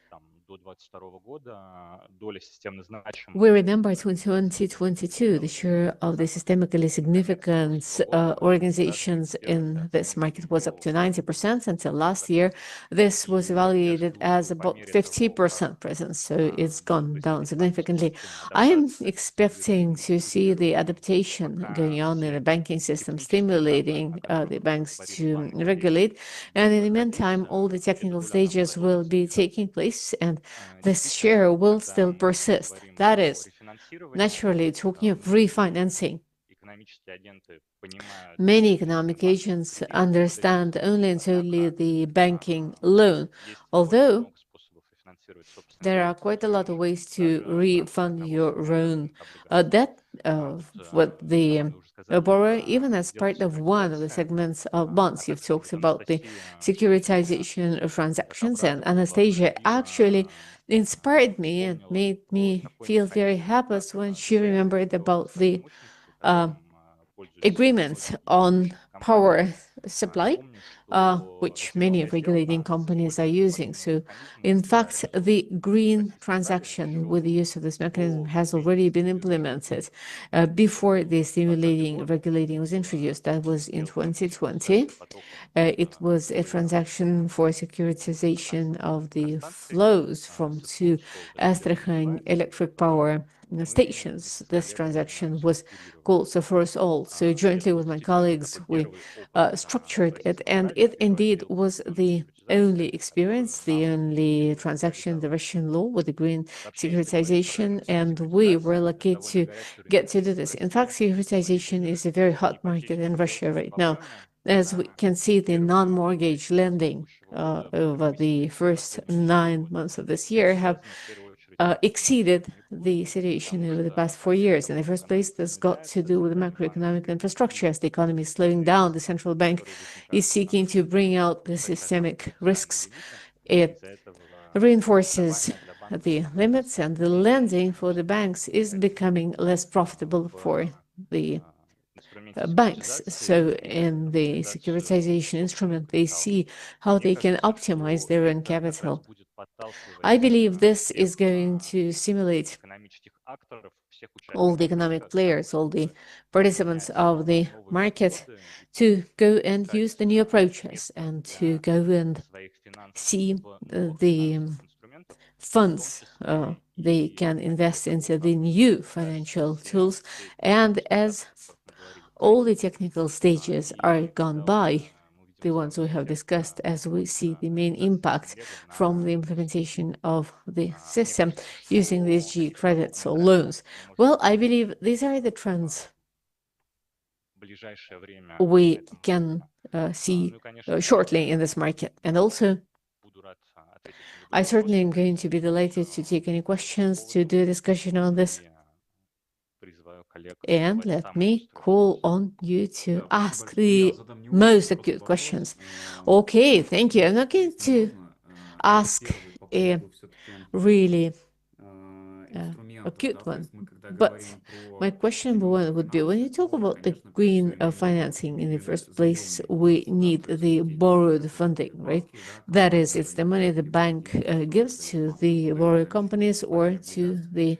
We remember 2022, the share of the systemically significant organizations in this market was up to 90%. Until last year, this was evaluated as about 50% presence, so it's gone down significantly. I am expecting to see the adaptation going on in the banking system, stimulating the banks to regulate. And in the meantime, all the technical stages will be taking place, and this share will still persist. That is, naturally, talking of refinancing, many economic agents understand only and solely the banking loan, although there are quite a lot of ways to refund your own debt with the borrower, even as part of one of the segments of bonds. You've talked about the securitization of transactions, and Anastasia actually inspired me and made me feel very happy when she remembered about the agreements on power supply, which many regulating companies are using. So, in fact, the green transaction with the use of this mechanism has already been implemented before the stimulating regulating was introduced. That was in 2020. It was a transaction for securitization of the flows from two Astrakhan electric power stations. This transaction was called So For Us All. So jointly with my colleagues, we structured it, and it indeed was the only experience, the only transaction in the Russian law with the green securitization, and we were lucky to get to do this. In fact, securitization is a very hot market in Russia right now. As we can see, the non-mortgage lending over the first 9 months of this year have exceeded the situation over the past 4 years. In the first place, this got to do with the macroeconomic infrastructure. As the economy is slowing down, the central bank is seeking to bring out the systemic risks. It reinforces the limits, and the lending for the banks is becoming less profitable for the banks. So in the securitization instrument, they see how they can optimize their own capital. I believe this is going to stimulate all the economic players, all the participants of the market to go and use the new approaches and to go and see the funds they can invest into the new financial tools. And as all the technical stages are gone by, the ones we have discussed, as we see the main impact from the implementation of the system using these G credits or loans. Well, I believe these are the trends we can see shortly in this market. And also, I certainly am going to be delighted to take any questions, to do a discussion on this. And let me call on you to ask the most acute questions. Okay, thank you. I'm not going to ask a really acute one. But my question number one would be, when you talk about the green financing in the first place, we need the borrowed funding, right? That is, it's the money the bank gives to the borrower companies or to the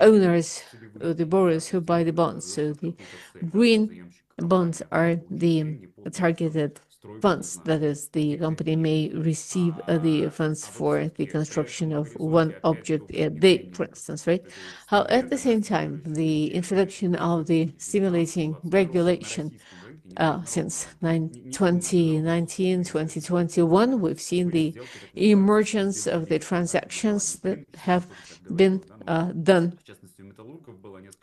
owners, the borrowers who buy the bonds. So the green bonds are the targeted funds. That is, the company may receive the funds for the construction of one object a day, for instance, right? How at the same time, the introduction of the stimulating regulation since 2019, 2021, we've seen the emergence of the transactions that have been done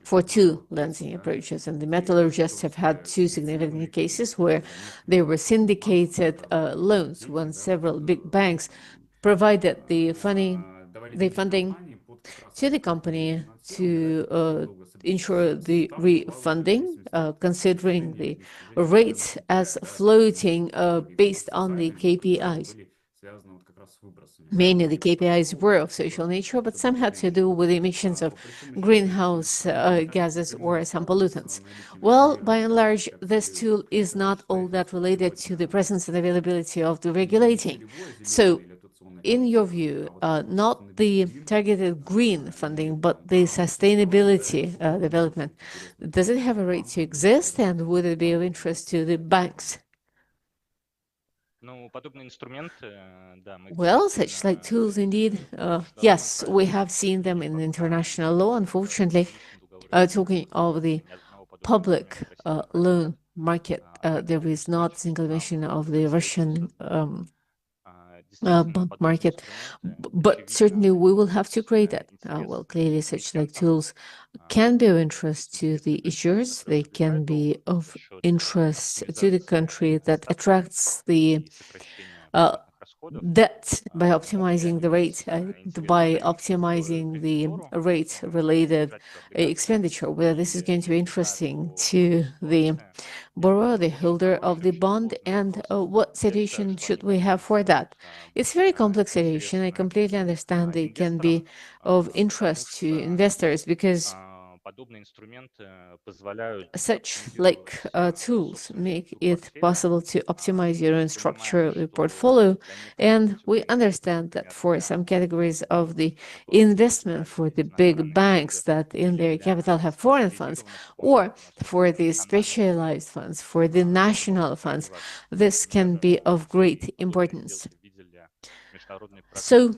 for two lending approaches. And the metallurgists have had two significant cases where there were syndicated loans when several big banks provided the funding to the company to ensure the refunding, considering the rates as floating based on the KPIs. Mainly the KPIs were of social nature, but some had to do with emissions of greenhouse gases or some pollutants. Well, by and large, this tool is not all that related to the presence and availability of the regulating. So, in your view, not the targeted green funding, but the sustainability development, does it have a right to exist, and would it be of interest to the banks? Well, such like tools, indeed. Yes, we have seen them in international law. Unfortunately, talking of the public loan market, there is not single mention of the Russian bond market, but certainly we will have to create that. Well, clearly, such like tools can be of interest to the issuers. They can be of interest to the country that attracts the debt by optimizing the rate, by optimizing the rate-related expenditure. Whether this is going to be interesting to the borrower, the holder of the bond, and what solution should we have for that? It's a very complex situation. I completely understand it can be of interest to investors because such like tools make it possible to optimize your own structure of the portfolio. And we understand that for some categories of the investment, for the big banks that in their capital have foreign funds, or for the specialized funds, for the national funds, this can be of great importance. So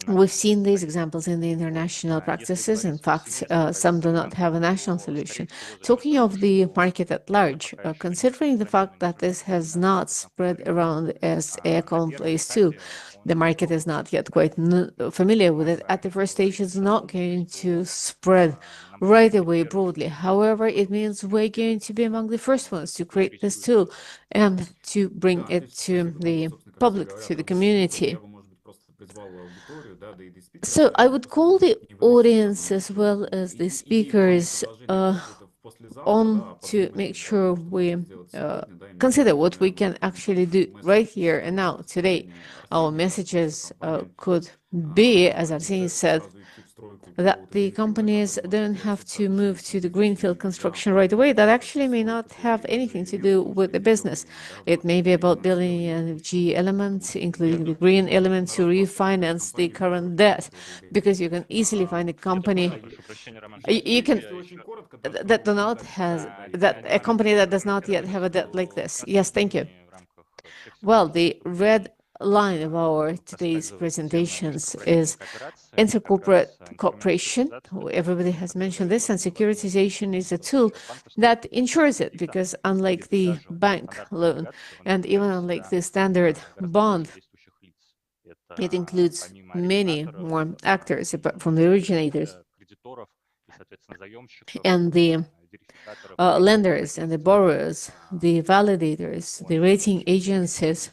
we've seen these examples in the international practices. In fact, some do not have a national solution. Talking of the market at large, considering the fact that this has not spread around as a commonplace tool, the market is not yet quite familiar with it. At the first stage, it's not going to spread right away broadly. However, it means we're going to be among the first ones to create this tool and to bring it to the public, to the community. So I would call the audience as well as the speakers on to make sure we consider what we can actually do right here and now, today. Our messages could be, as Arseniy said, that the companies don't have to move to the greenfield construction right away. That actually may not have anything to do with the business. It may be about building an energy element, including the green element, to refinance the current debt, because you can easily find a company you can that do not has that a company that does not yet have a debt like this. Yes, thank you. Well, the red line of our today's presentations is intercorporate cooperation. Everybody has mentioned this, and securitization is a tool that ensures it, because unlike the bank loan and even unlike the standard bond, it includes many more actors apart from the originators. and the lenders and the borrowers, the validators, the rating agencies.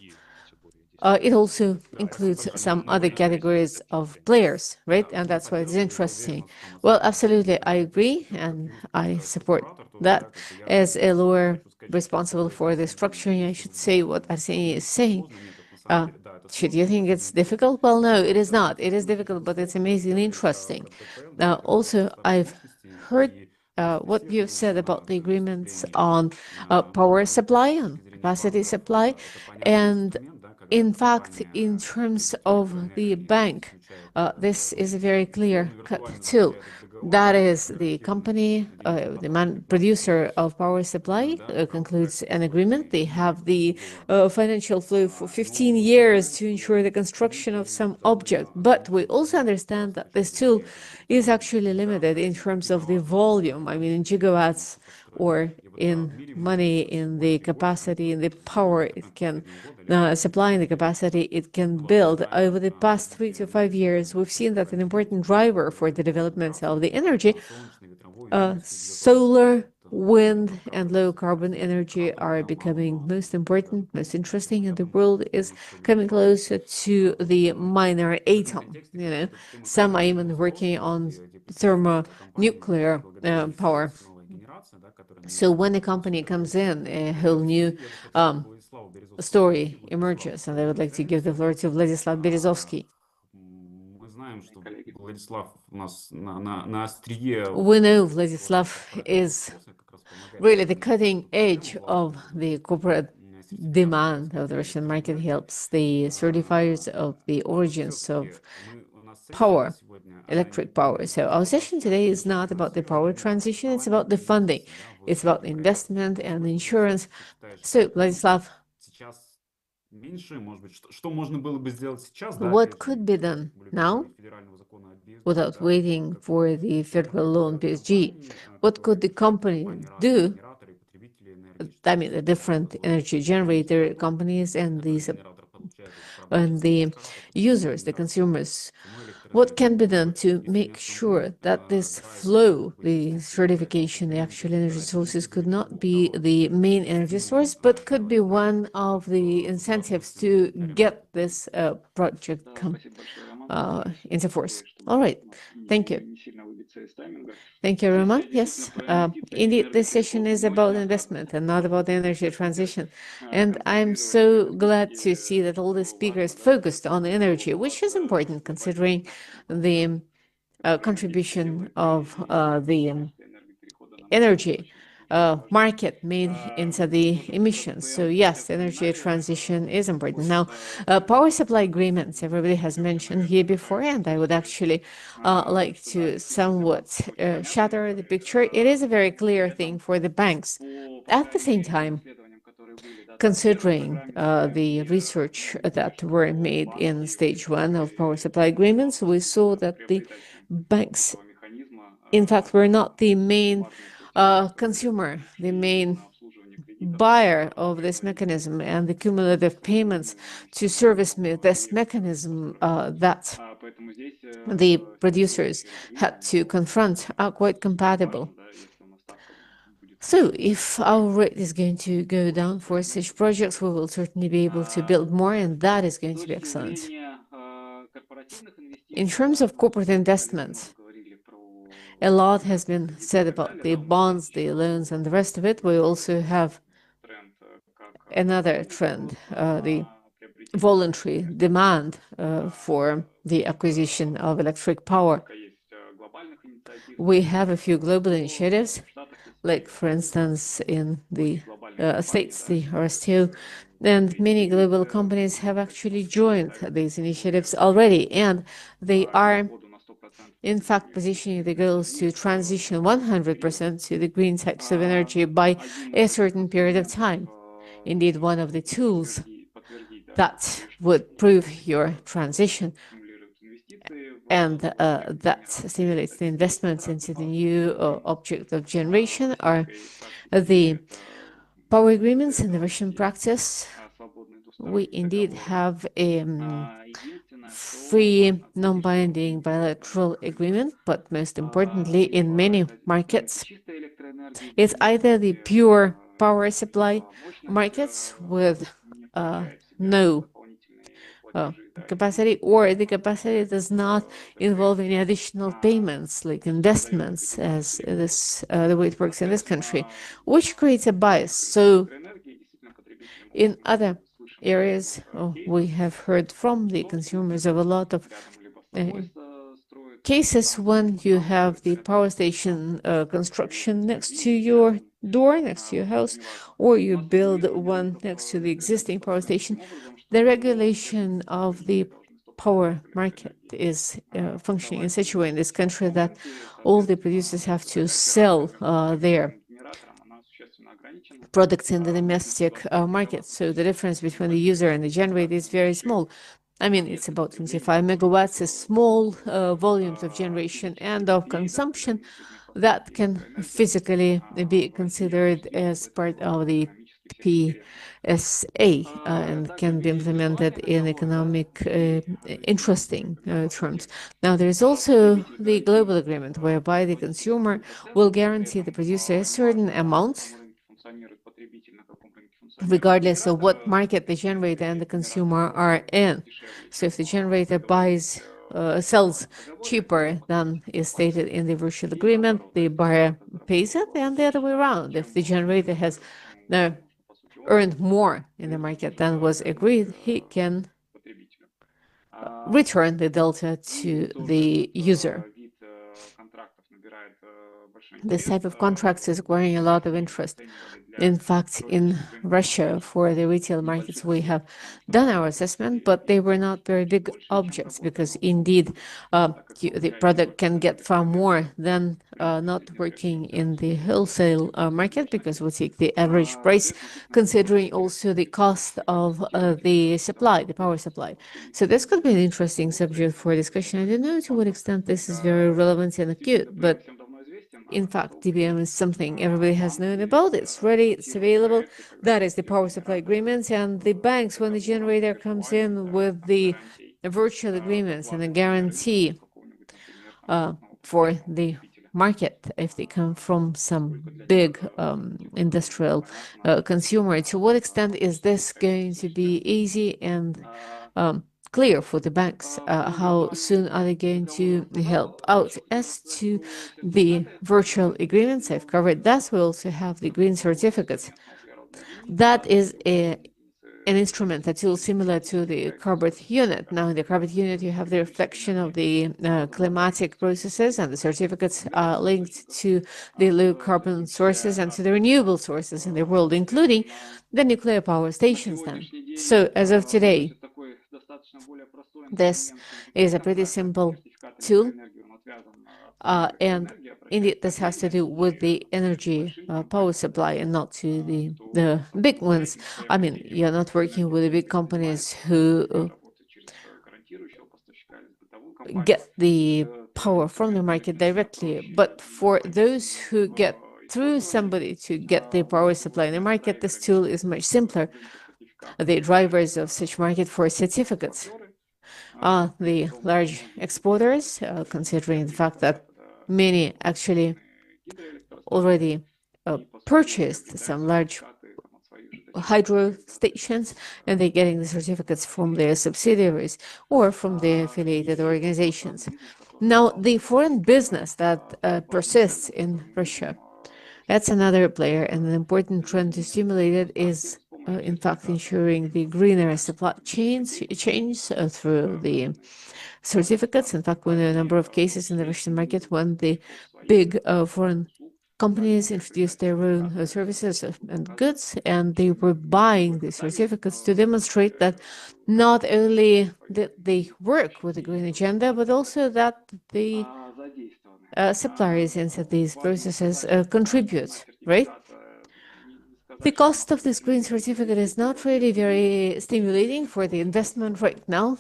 It also includes some other categories of players, right? And that's why it's interesting. Well, absolutely, I agree, and I support that. As a lawyer responsible for the structuring, I should say what Arseny is saying. Uh, should you think it's difficult? Well, no, it is not. It is difficult, but it's amazingly interesting. Now, also, I've heard what you've said about the agreements on power supply, on capacity supply, and in fact, in terms of the bank, this is a very clear cut too. That is, the company, the producer of power supply concludes an agreement. They have the financial flow for 15 years to ensure the construction of some object. But we also understand that this tool is actually limited in terms of the volume. I mean, in gigawatts or in money, in the capacity, in the power it can supplying the capacity it can build. Over the past 3 to 5 years, we've seen that an important driver for the development of the energy, solar, wind, and low carbon energy are becoming most important, most interesting, and the world is coming closer to the minor atom. Some are even working on thermonuclear power. So when a company comes in, a whole new story emerges, and I would like to give the floor to Vladislav Berezovsky. We know Vladislav is really the cutting edge of the corporate demand of the Russian market. He helps the certifiers of the origins of power, electric power. So our session today is not about the power transition, it's about the funding. It's about investment and insurance. So, Vladislav, what could be done now without waiting for the federal loan PSG? What could the company do? I mean, the different energy generator companies and the users, the consumers. What can be done to make sure that this flow, the certification, the actual energy sources could not be the main energy source, but could be one of the incentives to get this project into force? All right. Thank you. Thank you, Roman. Yes, indeed, this session is about investment and not about energy transition. And I'm so glad to see that all the speakers focused on energy, which is important considering the contribution of the energy market made into the emissions. So yes, energy transition is important. Now, power supply agreements, everybody has mentioned here before, and I would actually like to somewhat shatter the picture. It is a very clear thing for the banks. At the same time, considering the research that were made in stage one of power supply agreements, we saw that the banks, in fact, were not the main consumer, the main buyer of this mechanism, and the cumulative payments to service this mechanism that the producers had to confront are quite compatible. So if our rate is going to go down for such projects, we will certainly be able to build more, and that is going to be excellent. In terms of corporate investments, a lot has been said about the bonds, the loans, and the rest of it. We also have another trend, the voluntary demand for the acquisition of electric power. We have a few global initiatives, like, for instance, in the States, the RSTO, and many global companies have actually joined these initiatives already, and they are in fact positioning the goals to transition 100% to the green types of energy by a certain period of time. Indeed, one of the tools that would prove your transition and that stimulates the investments into the new object of generation are the power agreements in the Russian practice. we indeed have a free, non-binding bilateral agreement, but most importantly, in many markets, it's either the pure power supply markets with no uh, capacity, or the capacity does not involve any additional payments like investments, as the way it works in this country, which creates a bias. So in other areas, we have heard from the consumers of a lot of cases when you have the power station construction next to your door, next to your house, or you build one next to the existing power station. The regulation of the power market is functioning in such a way in this country that all the producers have to sell their products in the domestic market. So the difference between the user and the generator is very small. I mean, it's about 25 megawatts, a small volumes of generation and of consumption that can physically be considered as part of the PSA and can be implemented in economic interesting terms. Now, there is also the global agreement whereby the consumer will guarantee the producer a certain amount regardless of what market the generator and the consumer are in. So if the generator sells cheaper than is stated in the virtual agreement, the buyer pays it, and the other way around. If the generator has earned more in the market than was agreed, he can return the delta to the user. This type of contracts is acquiring a lot of interest. In fact, in Russia, for the retail markets, we have done our assessment, but they were not very big objects because indeed the product can get far more than not working in the wholesale market, because we take the average price, considering also the cost of the supply, the power supply. So this could be an interesting subject for discussion. I don't know to what extent this is very relevant and acute, but in fact, DBM is something everybody has known about. It's ready, it's available. That is the power supply agreements, and the banks, when the generator comes in with the virtual agreements and a guarantee for the market, if they come from some big industrial consumer, to what extent is this going to be easy and clear for the banks? How soon are they going to help out? As to the virtual agreements, I've covered that. We also have the green certificates. That is an instrument, a tool similar to the carbon unit. Now, in the carbon unit, you have the reflection of the climatic processes, and the certificates are linked to the low carbon sources and to the renewable sources in the world, including the nuclear power stations then. So, as of today, this is a pretty simple tool, and indeed, this has to do with the energy power supply and not to the big ones. I mean, you're not working with the big companies who get the power from the market directly, but for those who get through somebody to get the power supply in the market, this tool is much simpler. The drivers of such market for certificates are the large exporters, considering the fact that many actually already purchased some large hydro stations, and they're getting the certificates from their subsidiaries or from their affiliated organizations. Now, the foreign business that persists in Russia, that's another player, and an important trend to stimulate it is, in fact, ensuring the greener supply chains through the certificates. In fact, we know a number of cases in the Russian market when the big foreign companies introduced their own services and goods, and they were buying the certificates to demonstrate that not only did they work with the green agenda, but also that the suppliers into these processes contribute, right? The cost of this green certificate is not really very stimulating for the investment right now.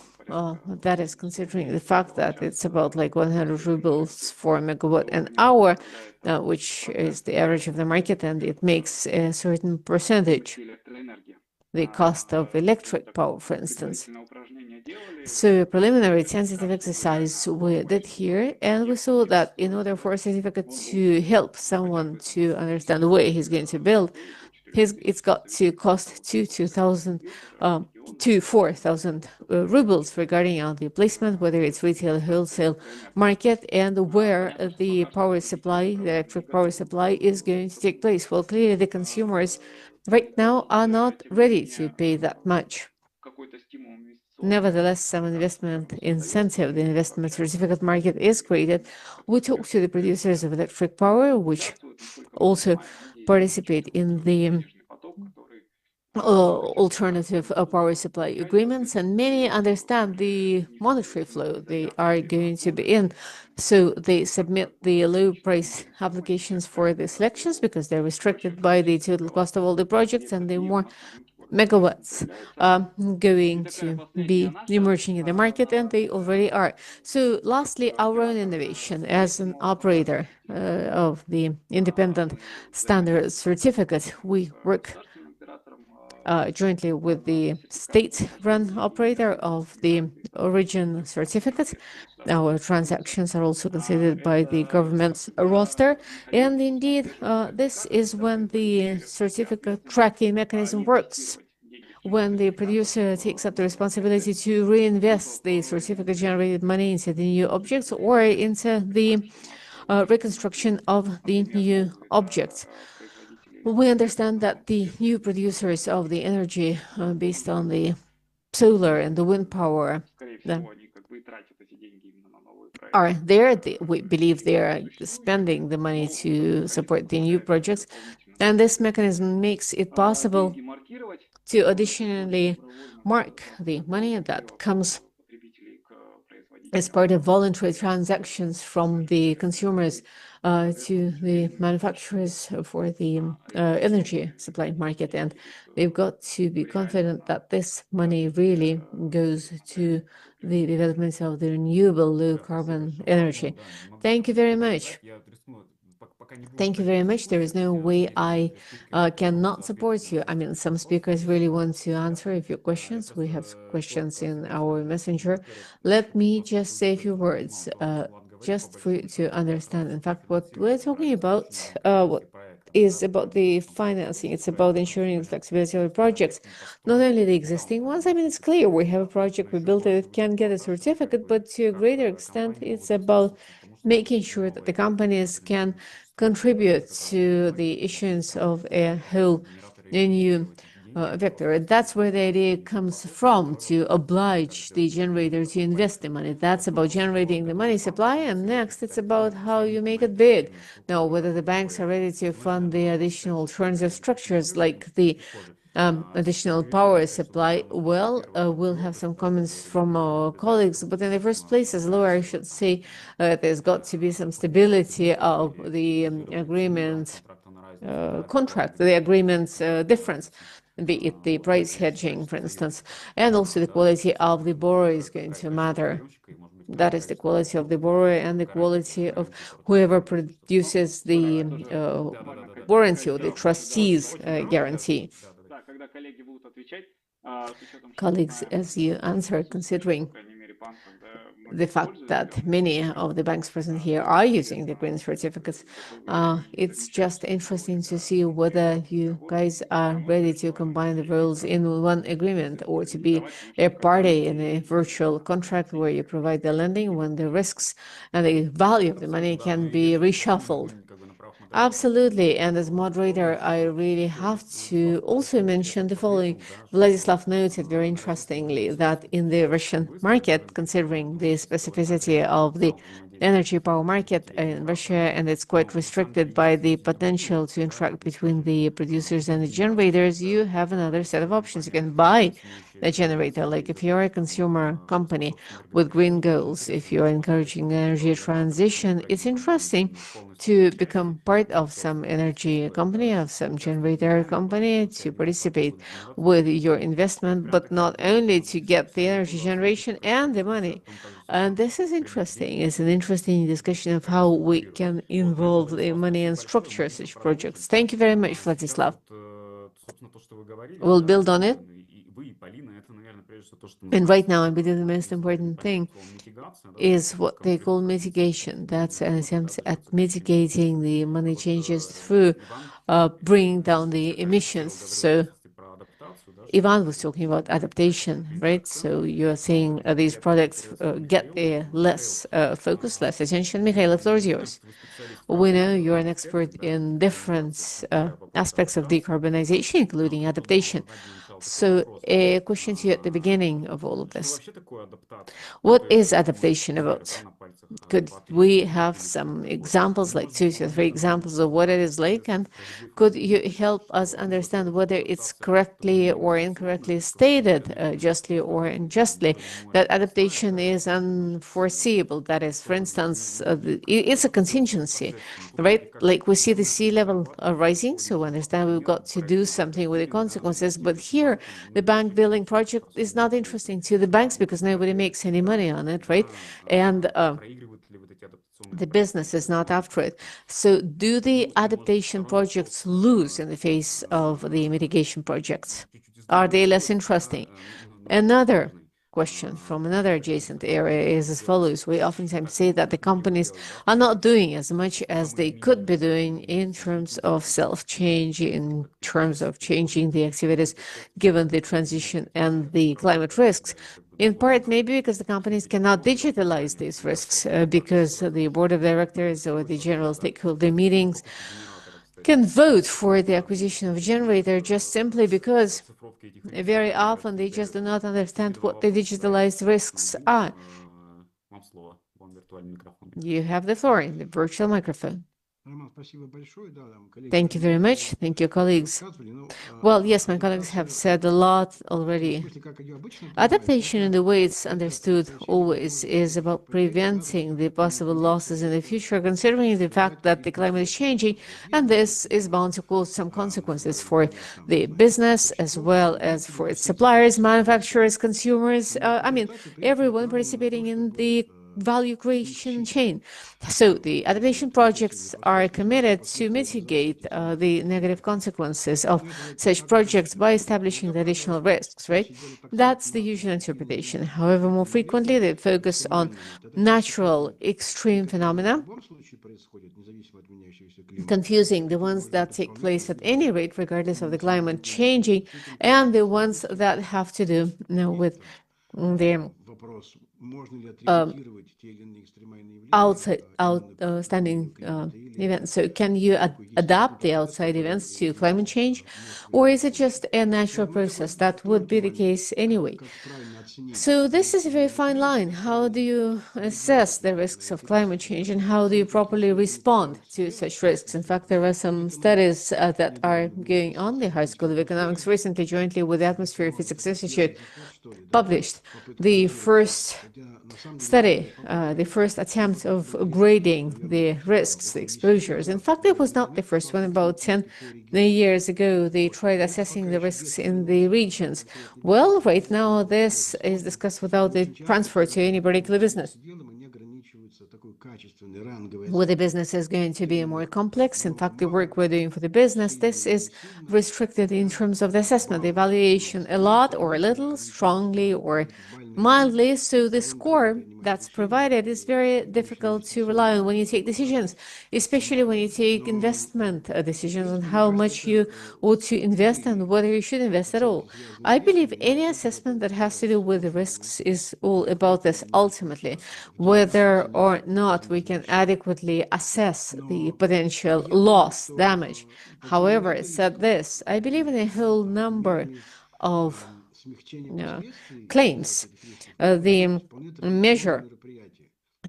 That is considering the fact that it's about like 100 rubles for a megawatt an hour, which is the average of the market, and it makes a certain percentage. the cost of electric power, for instance. So a preliminary tentative exercise we did here, and we saw that in order for a certificate to help someone to understand where he's going to build, it's got to cost 4,000 rubles regarding on the placement, whether it's retail, wholesale market, and where the power supply, the electric power supply, is going to take place. Well, clearly the consumers right now are not ready to pay that much. Nevertheless, some investment incentive, the investment certificate market is created. We talk to the producers of electric power, which also participate in the alternative power supply agreements, and many understand the monetary flow they are going to be in. So they submit the low price applications for the selections because they're restricted by the total cost of all the projects, and the more megawatts going to be emerging in the market, and they already are. So lastly, our own innovation as an operator of the independent standard certificate, we work jointly with the state-run operator of the origin certificate. Our transactions are also considered by the government's roster. And indeed, this is when the certificate tracking mechanism works. When the producer takes up the responsibility to reinvest the certificate-generated money into the new objects or into the reconstruction of the new objects. We understand that the new producers of the energy based on the solar and the wind power are there. We believe they are spending the money to support the new projects. And this mechanism makes it possible to additionally mark the money that comes as part of voluntary transactions from the consumers to the manufacturers for the energy supply market. And they've got to be confident that this money really goes to the development of the renewable low carbon energy. Thank you very much. Thank you very much. There is no way I cannot support you. I mean, some speakers really want to answer a few questions. We have questions in our messenger. Let me just say a few words just for you to understand. In fact, what we're talking about, what is about the financing. It's about ensuring the flexibility of the projects, not only the existing ones. I mean, it's clear we have a project, we built it, it can get a certificate, but to a greater extent, it's about making sure that the companies can contribute to the issuance of a whole new vector. That's where the idea comes from, to oblige the generator to invest the money. That's about generating the money supply, and next it's about how you make it big. Now, whether the banks are ready to fund the additional alternative structures like the additional power supply, well, we'll have some comments from our colleagues. But in the first place, as lawyer, I should say there's got to be some stability of the agreement contract, the agreement's difference, be it the price hedging, for instance, and also the quality of the borrower is going to matter. That is the quality of the borrower and the quality of whoever produces the warranty or the trustee's guarantee. Colleagues, as you answer, considering the fact that many of the banks present here are using the green certificates, it's just interesting to see whether you guys are ready to combine the roles in one agreement or to be a party in a virtual contract where you provide the lending when the risks and the value of the money can be reshuffled. Absolutely. And as moderator, I really have to also mention the following. Vladislav noted very interestingly that in the Russian market, considering the specificity of the energy power market in Russia, and it's quite restricted by the potential to interact between the producers and the generators, you have another set of options. You can buy a generator. Like if you're a consumer company with green goals, if you're encouraging energy transition, it's interesting to become part of some energy company, of some generator company, to participate with your investment, but not only to get the energy generation and the money. And this is interesting. It's an interesting discussion of how we can involve the money and structure such projects. Thank you very much, Vladislav. We'll build on it. And right now, I believe the most important thing is what they call mitigation. That's an attempt at mitigating the money changes through bringing down the emissions. So Ivan was talking about adaptation, right? So you're saying these products get less focus, less attention. Mikhail, the floor is yours. We know you're an expert in different aspects of decarbonization, including adaptation. So a question to you at the beginning of all of this. What is adaptation about? Could we have some examples, like 2 to 3 examples of what it is like? And could you help us understand whether it's correctly or incorrectly stated, justly or unjustly, that adaptation is unforeseeable? That is, for instance, it's a contingency, right? Like we see the sea level rising, so we understand we've got to do something with the consequences. But here, the bank building project is not interesting to the banks because nobody makes any money on it, right? And the business is not after it. So do the adaptation projects lose in the face of the mitigation projects? Are they less interesting? Another question from another adjacent area is as follows. We oftentimes say that the companies are not doing as much as they could be doing in terms of self-change, in terms of changing the activities given the transition and the climate risks. In part, maybe because the companies cannot digitalize these risks, because the board of directors or the general stakeholder meetings can vote for the acquisition of a generator just simply because very often they just do not understand what the digitalized risks are. You have the floor in the virtual microphone. Thank you very much. Thank you, colleagues. Well, yes, my colleagues have said a lot already. Adaptation, in the way it's understood always, is about preventing the possible losses in the future, considering the fact that the climate is changing, and this is bound to cause some consequences for the business as well as for its suppliers, manufacturers, consumers, everyone participating in the value creation chain. So the adaptation projects are committed to mitigate the negative consequences of such projects by establishing the additional risks, right? That's the usual interpretation. However, more frequently, they focus on natural extreme phenomena, confusing the ones that take place at any rate, regardless of the climate changing, and the ones that have to do with the outstanding events. So can you adapt the outside events to climate change, or is it just a natural process? That would be the case anyway. So this is a very fine line. How do you assess the risks of climate change, and how do you properly respond to such risks? In fact, there are some studies that are going on. The High School of Economics recently, jointly with the Atmospheric Physics Institute, published the first study, the first attempt of grading the risks, the exposures. In fact, it was not the first one. About 10 years ago, they tried assessing the risks in the regions. Well, right now, this is discussed without the transfer to any particular business. Where the business is going to be more complex. In fact, the work we're doing for the business, this is restricted in terms of the assessment, the evaluation, a lot or a little, strongly or mildly. So the score that's provided is very difficult to rely on when you take decisions, especially when you take investment decisions on how much you ought to invest and whether you should invest at all. I believe any assessment that has to do with the risks is all about this ultimately, whether or not we can adequately assess the potential loss, damage. However, said this, I believe in a whole number of claims. The measure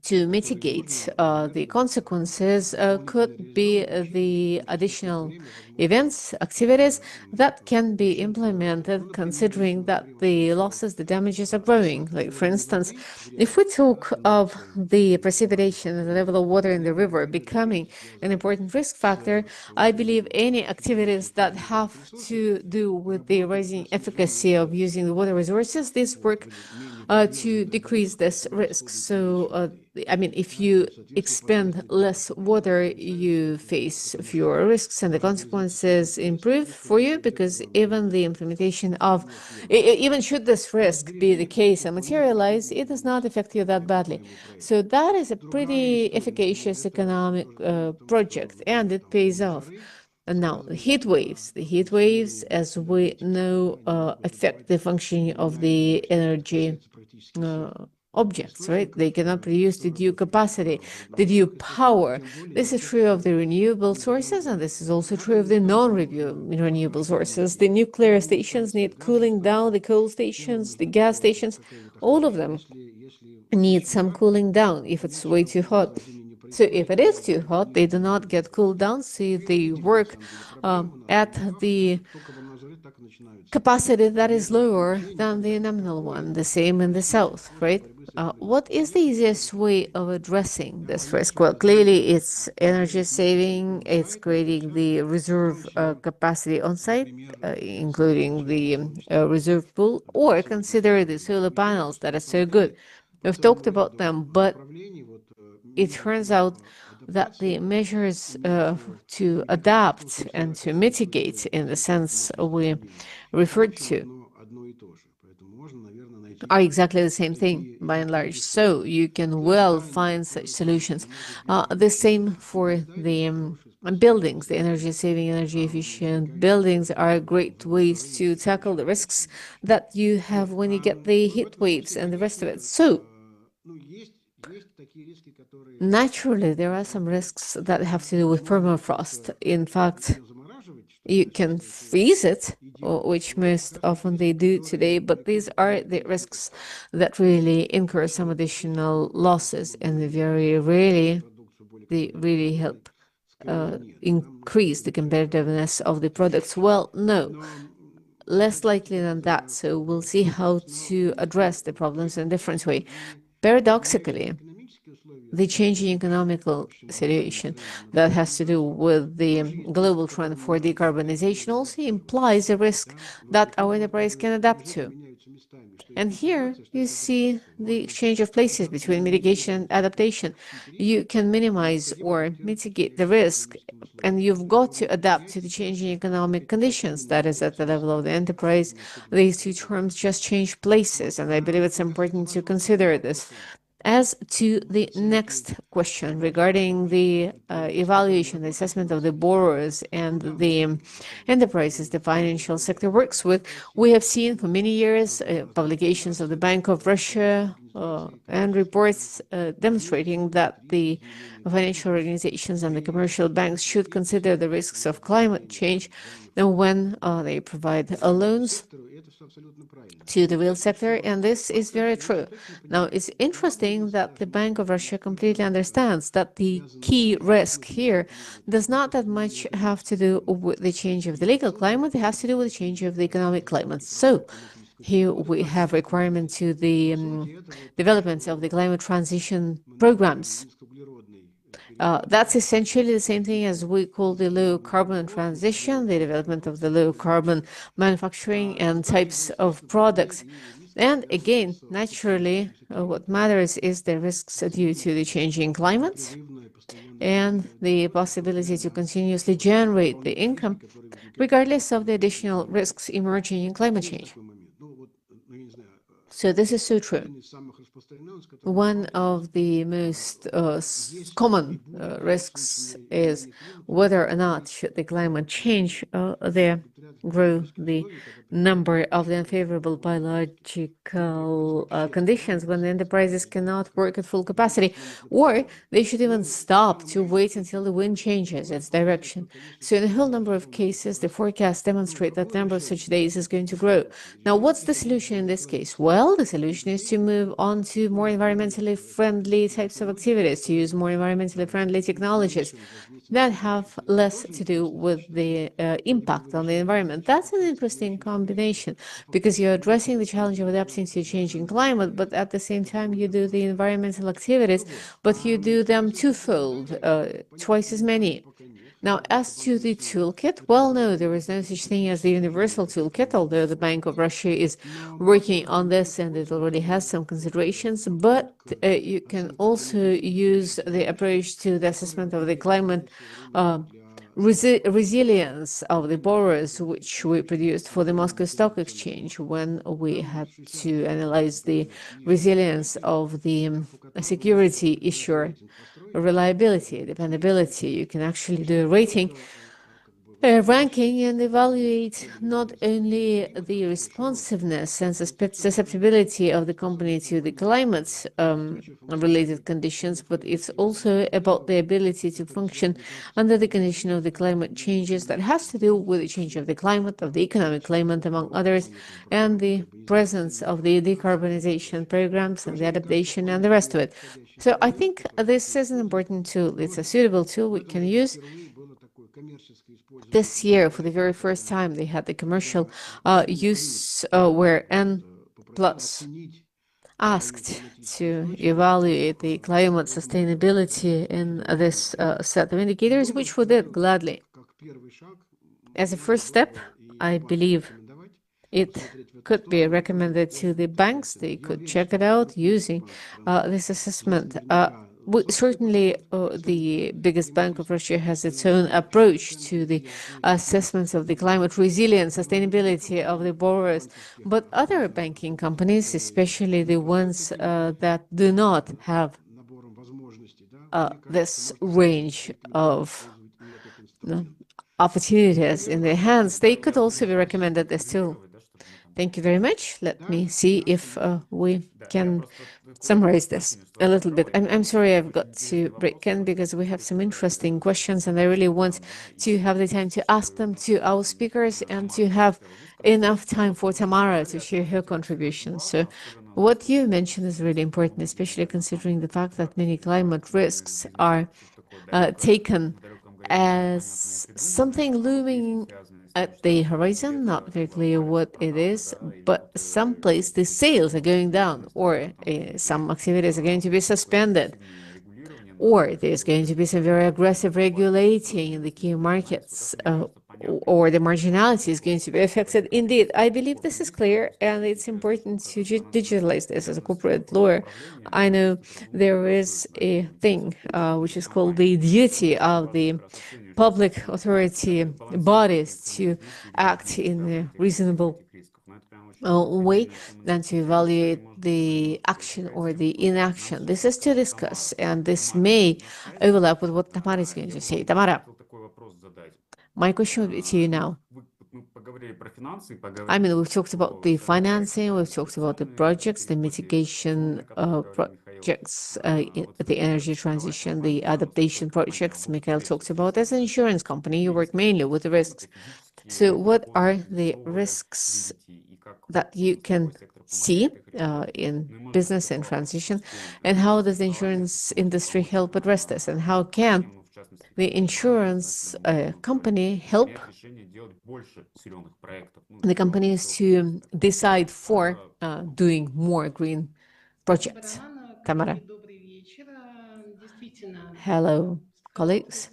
to mitigate the consequences could be the additional events, activities that can be implemented considering that the losses, the damages are growing. Like, for instance, if we talk of the precipitation and the level of water in the river becoming an important risk factor, I believe any activities that have to do with the rising efficacy of using the water resources, this work to decrease this risk. So, if you expend less water, you face fewer risks, and the consequence chances improve for you, because even the implementation of, even should this risk be the case and materialize, it does not affect you that badly. So that is a pretty efficacious economic project, and it pays off. And now the heat waves, as we know, affect the functioning of the energy uh, objects, right? They cannot produce the due capacity, the due power. This is true of the renewable sources, and this is also true of the non-renewable sources. The nuclear stations need cooling down, the coal stations, the gas stations, all of them need some cooling down if it's way too hot. So if it is too hot, they do not get cooled down, so they work at the capacity that is lower than the nominal one. The same in the south, right? What is the easiest way of addressing this risk? Well, clearly it's energy saving, it's creating the reserve capacity on site, including the reserve pool, or consider the solar panels that are so good. We've talked about them, but it turns out that the measures to adapt and to mitigate, in the sense we referred to, are exactly the same thing by and large. So you can well find such solutions. The same for the buildings. The energy saving, energy efficient buildings are great ways to tackle the risks that you have when you get the heat waves and the rest of it. So naturally, there are some risks that have to do with permafrost. In fact, you can freeze it, which most often they do today, but these are the risks that really incur some additional losses, and they really help increase the competitiveness of the products. Well, no, less likely than that. So we'll see how to address the problems in a different way. Paradoxically, the changing economical situation that has to do with the global trend for decarbonization also implies a risk that our enterprise can adapt to. And here you see the exchange of places between mitigation and adaptation. You can minimize or mitigate the risk, and you've got to adapt to the changing economic conditions that is at the level of the enterprise. These two terms just change places, and I believe it's important to consider this. As to the next question regarding the evaluation, the assessment of the borrowers and the enterprises the financial sector works with, we have seen for many years publications of the Bank of Russia and reports demonstrating that the financial organizations and the commercial banks should consider the risks of climate change when they provide loans to the real sector, and this is very true. Now, it's interesting that the Bank of Russia completely understands that the key risk here does not that much have to do with the change of the legal climate, it has to do with the change of the economic climate. So here we have requirement to the development of the climate transition programs. That's essentially the same thing as we call the low carbon transition, the development of the low carbon manufacturing and types of products. And again, naturally, what matters is the risks due to the changing climate and the possibility to continuously generate the income, regardless of the additional risks emerging in climate change. So this is so true. One of the most common risks is whether or not should the climate change grow the number of the unfavorable biological conditions when the enterprises cannot work at full capacity, or they should even stop to wait until the wind changes its direction. So in a whole number of cases, the forecasts demonstrate that the number of such days is going to grow. Now, what's the solution in this case? Well, the solution is to move on to more environmentally friendly types of activities, to use more environmentally friendly technologies that have less to do with the impact on the environment. That's an interesting combination, because you're addressing the challenge of adapting to changing climate, but at the same time you do the environmental activities, but you do them twofold, twice as many. Now, as to the toolkit, well, no, there is no such thing as the universal toolkit, although the Bank of Russia is working on this and it already has some considerations, but you can also use the approach to the assessment of the climate resilience of the borrowers, which we produced for the Moscow Stock Exchange when we had to analyze the resilience of the security issuer reliability, dependability. You can actually do a rating ranking and evaluate not only the responsiveness and susceptibility of the company to the climate related conditions, but it's also about the ability to function under the condition of the climate changes that has to do with the change of the climate, of the economic climate, among others, and the presence of the decarbonization programs and the adaptation and the rest of it. So I think this is an important tool. It's a suitable tool we can use. This year, for the very first time, they had the commercial use where N plus asked to evaluate the climate sustainability in this set of indicators, which we did gladly. As a first step, I believe it could be recommended to the banks. They could check it out using this assessment. Certainly, the biggest bank of Russia has its own approach to the assessments of the climate resilience, sustainability of the borrowers. But other banking companies, especially the ones that do not have this range of opportunities in their hands, they could also be recommended this tool. Thank you very much. Let me see if we can summarize this a little bit. I'm sorry I've got to break in because we have some interesting questions and I really want to have the time to ask them to our speakers and to have enough time for Tamara to share her contribution. So what you mentioned is really important, especially considering the fact that many climate risks are taken as something looming at the horizon, not very clear what it is, but someplace the sales are going down, or some activities are going to be suspended, or there's going to be some very aggressive regulating in the key markets, or the marginality is going to be affected. Indeed, I believe this is clear, and it's important to digitalize this. As a corporate lawyer, I know there is a thing which is called the duty of the public authority bodies to act in a reasonable way than to evaluate the action or the inaction. This is to discuss, and this may overlap with what Tamara is going to say. Tamara, my question would be to you now. I mean, we've talked about the financing, we've talked about the projects, the mitigation projects, the energy transition, the adaptation projects Mikhail talked about. As an insurance company, you work mainly with the risks. So what are the risks that you can see in business and transition, and how does the insurance industry help address this, and how can the insurance company help the companies to decide for doing more green projects? Tamara. Hello, colleagues.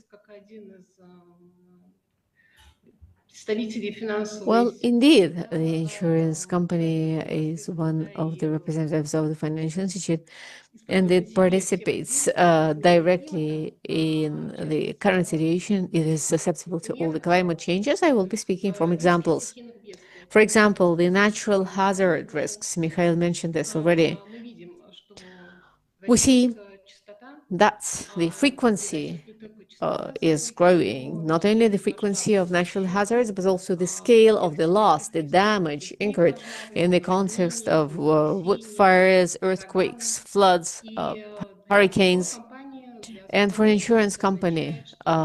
Well, indeed, the insurance company is one of the representatives of the financial institute, and it participates directly in the current situation. It is susceptible to all the climate changes. I will be speaking from examples. For example, the natural hazard risks. Mikhail mentioned this already. We see that the frequency is growing, not only the frequency of natural hazards, but also the scale of the loss, the damage incurred in the context of wood fires, earthquakes, floods, hurricanes. And for an insurance company,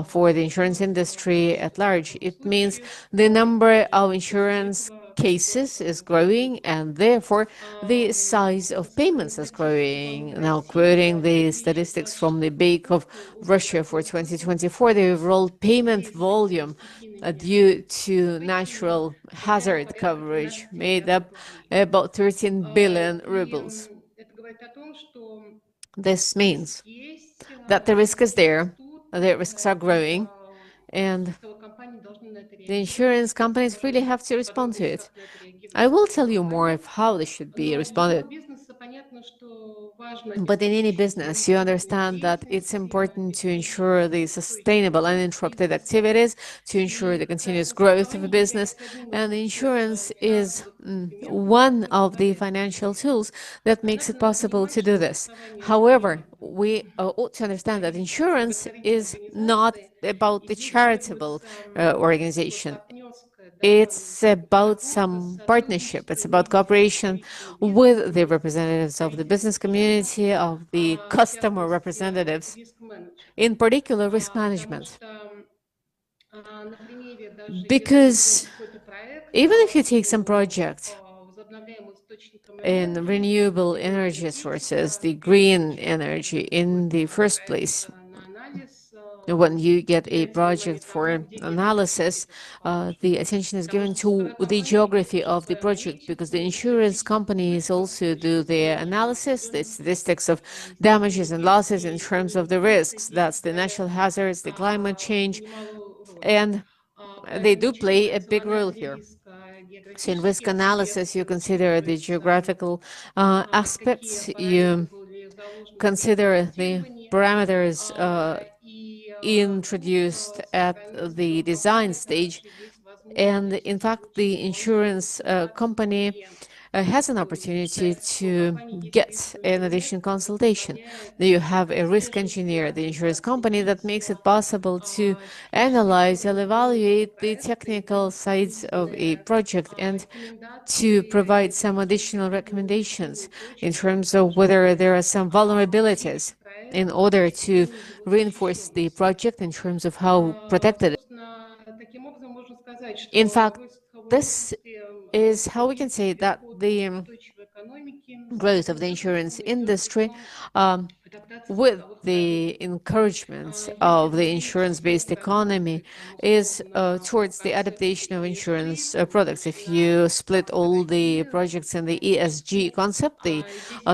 for the insurance industry at large, it means the number of insurance cases is growing, and therefore the size of payments is growing. Now, quoting the statistics from the Bank of Russia for 2024, the overall payment volume due to natural hazard coverage made up about 13 billion rubles. This means that the risk is there, the risks are growing, and the insurance companies really have to respond to it. I will tell you more of how this should be responded. But in any business, you understand that it's important to ensure the sustainable, uninterrupted activities, to ensure the continuous growth of a business. And insurance is one of the financial tools that makes it possible to do this. However, we ought to understand that insurance is not about the charitable organization. It's about some partnership. It's about cooperation with the representatives of the business community, of the customer representatives, in particular risk management. Because even if you take some project in renewable energy sources, the green energy in the first place, when you get a project for analysis, the attention is given to the geography of the project because the insurance companies also do their analysis, the statistics of damages and losses in terms of the risks. That's the natural hazards, the climate change, and they do play a big role here. So in risk analysis, you consider the geographical aspects, you consider the parameters introduced at the design stage. And in fact, the insurance company has an opportunity to get an additional consultation. You have a risk engineer, the insurance company, that makes it possible to analyze and evaluate the technical sides of a project and to provide some additional recommendations in terms of whether there are some vulnerabilities in order to reinforce the project in terms of how protected. In fact, this is how we can say that the growth of the insurance industry, with the encouragement of the insurance-based economy, is towards the adaptation of insurance products. If you split all the projects in the ESG concept,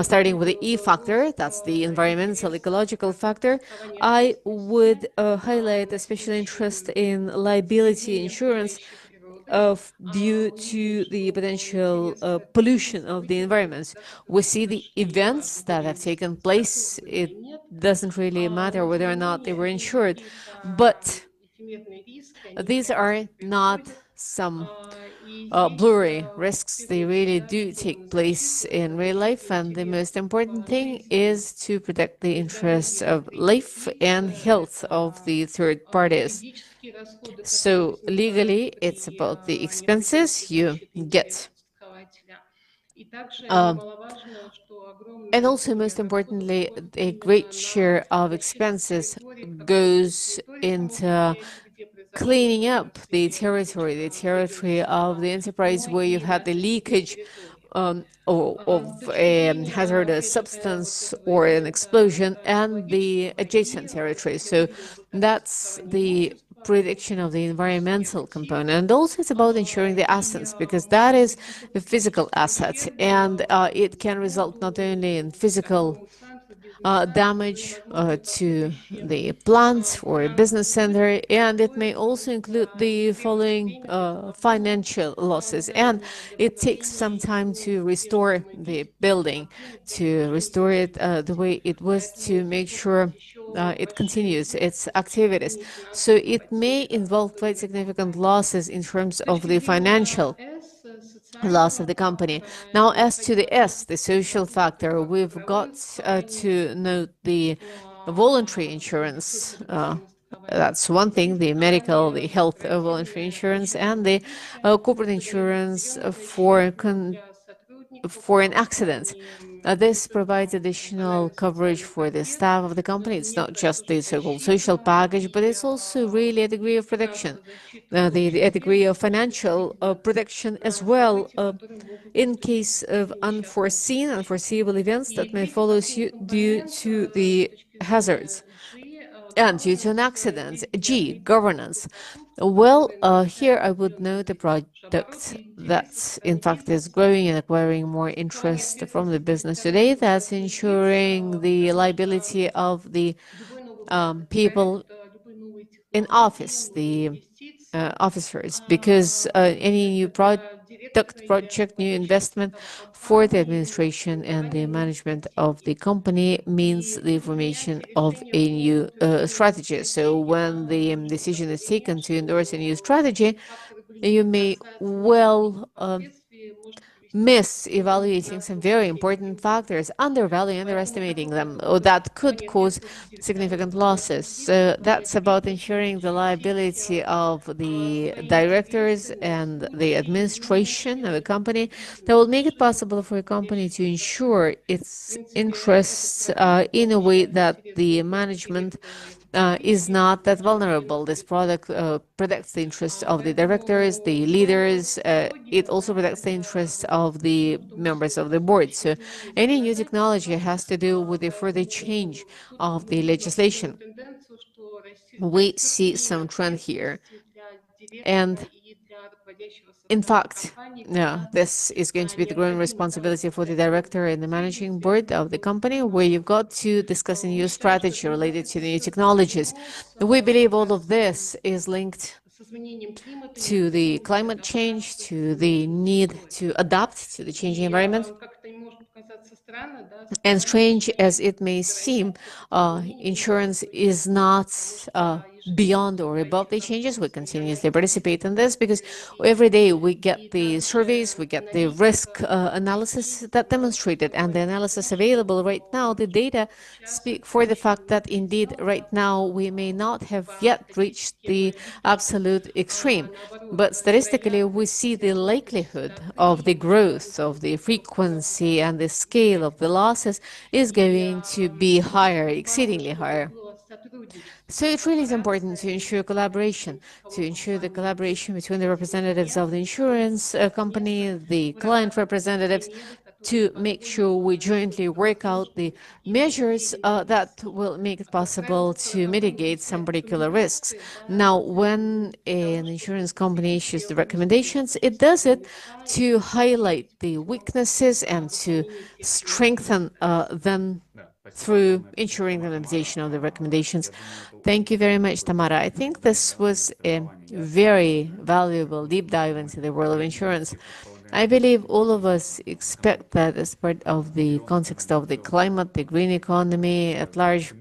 starting with the E factor, that's the environmental ecological factor, I would highlight a special interest in liability insurance due to the potential pollution of the environment. We see the events that have taken place. It doesn't really matter whether or not they were insured, but these are not some blurry risks. They really do take place in real life, and the most important thing is to protect the interests of life and health of the third parties. So legally, it's about the expenses you get. Um, and also, most importantly, a great share of expenses goes into cleaning up the territory of the enterprise where you've had the leakage of a hazardous substance or an explosion, and the adjacent territory. So that's the prediction of the environmental component. And also it's about ensuring the assets, because that is the physical asset, and it can result not only in physical damage to the plant or a business center, and it may also include the following financial losses. And it takes some time to restore the building, to restore it the way it was, to make sure it continues its activities. So it may involve quite significant losses in terms of the financial loss of the company. Now, as to the S, the social factor, we've got to note the voluntary insurance. That's one thing, the medical, the health voluntary insurance, and the corporate insurance for an accident. This provides additional coverage for the staff of the company. It's not just the so-called social package, but it's also really a degree of protection, a degree of financial protection as well, in case of unforeseeable events that may follow suit due to the hazards and due to an accident. G, governance. Well, here I would note a product that, in fact, is growing and acquiring more interest from the business today. That's ensuring the liability of the people in office, the officers, because any new conduct project, new investment for the administration and the management of the company means the formation of a new strategy. So when the decision is taken to endorse a new strategy, you may well miss evaluating some very important factors, undervaluing, underestimating them, or that could cause significant losses. So that's about ensuring the liability of the directors and the administration of a company that will make it possible for a company to ensure its interests in a way that the management is not that vulnerable. This product protects the interests of the directors, the leaders. It also protects the interests of the members of the board. So any new technology has to do with the further change of the legislation. We see some trend here. And in fact, this is going to be the growing responsibility for the director and the managing board of the company, where you've got to discuss a new strategy related to the new technologies. We believe all of this is linked to the climate change, to the need to adapt to the changing environment. And strange as it may seem, insurance is not beyond or above the changes. We continuously participate in this because every day we get the surveys, we get the risk analysis that demonstrate it, and the analysis available right now, the data speak for the fact that indeed right now we may not have yet reached the absolute extreme, but statistically we see the likelihood of the growth of the frequency and the scale of the losses is going to be higher, exceedingly higher. So it really is important to ensure collaboration, to ensure the collaboration between the representatives of the insurance company, the client representatives, to make sure we jointly work out the measures that will make it possible to mitigate some particular risks. Now, when an insurance company issues the recommendations, it does it to highlight the weaknesses and to strengthen them through ensuring the implementation of the recommendations. Thank you very much, Tamara. I think this was a very valuable deep dive into the world of insurance. I believe all of us expect that as part of the context of the climate, the green economy at large,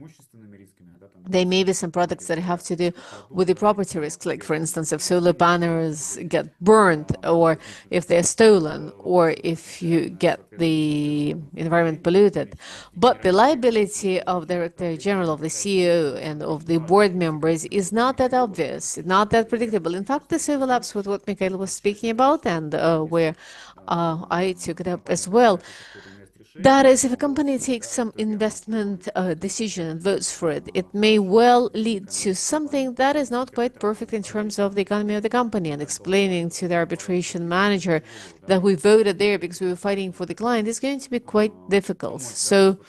there may be some products that have to do with the property risks, like for instance, if solar panels get burned, or if they're stolen, or if you get the environment polluted. But the liability of Director General, of the CEO, and of the board members is not that obvious, not that predictable. In fact, this overlaps with what Mikhail was speaking about, and where I took it up as well. That is, if a company takes some investment decision and votes for it, it may well lead to something that is not quite perfect in terms of the economy of the company. And explaining to the arbitration manager that we voted there because we were fighting for the client is going to be quite difficult. So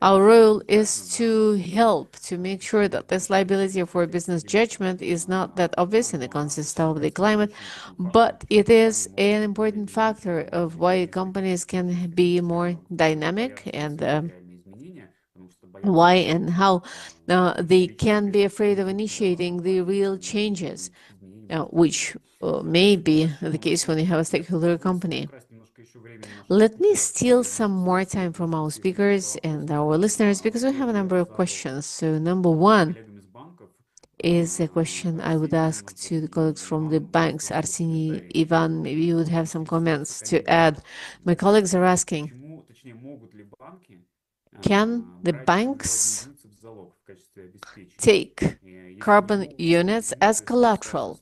our role is to help to make sure that this liability for business judgment is not that obvious in the context of the climate, but it is an important factor of why companies can be more dynamic, and why and how they can be afraid of initiating the real changes, which may be the case when you have a stakeholder company. Let me steal some more time from our speakers and our listeners because we have a number of questions. So number one is a question I would ask to the colleagues from the banks. Arseny, Ivan, maybe you would have some comments to add. My colleagues are asking, can the banks take carbon units as collateral?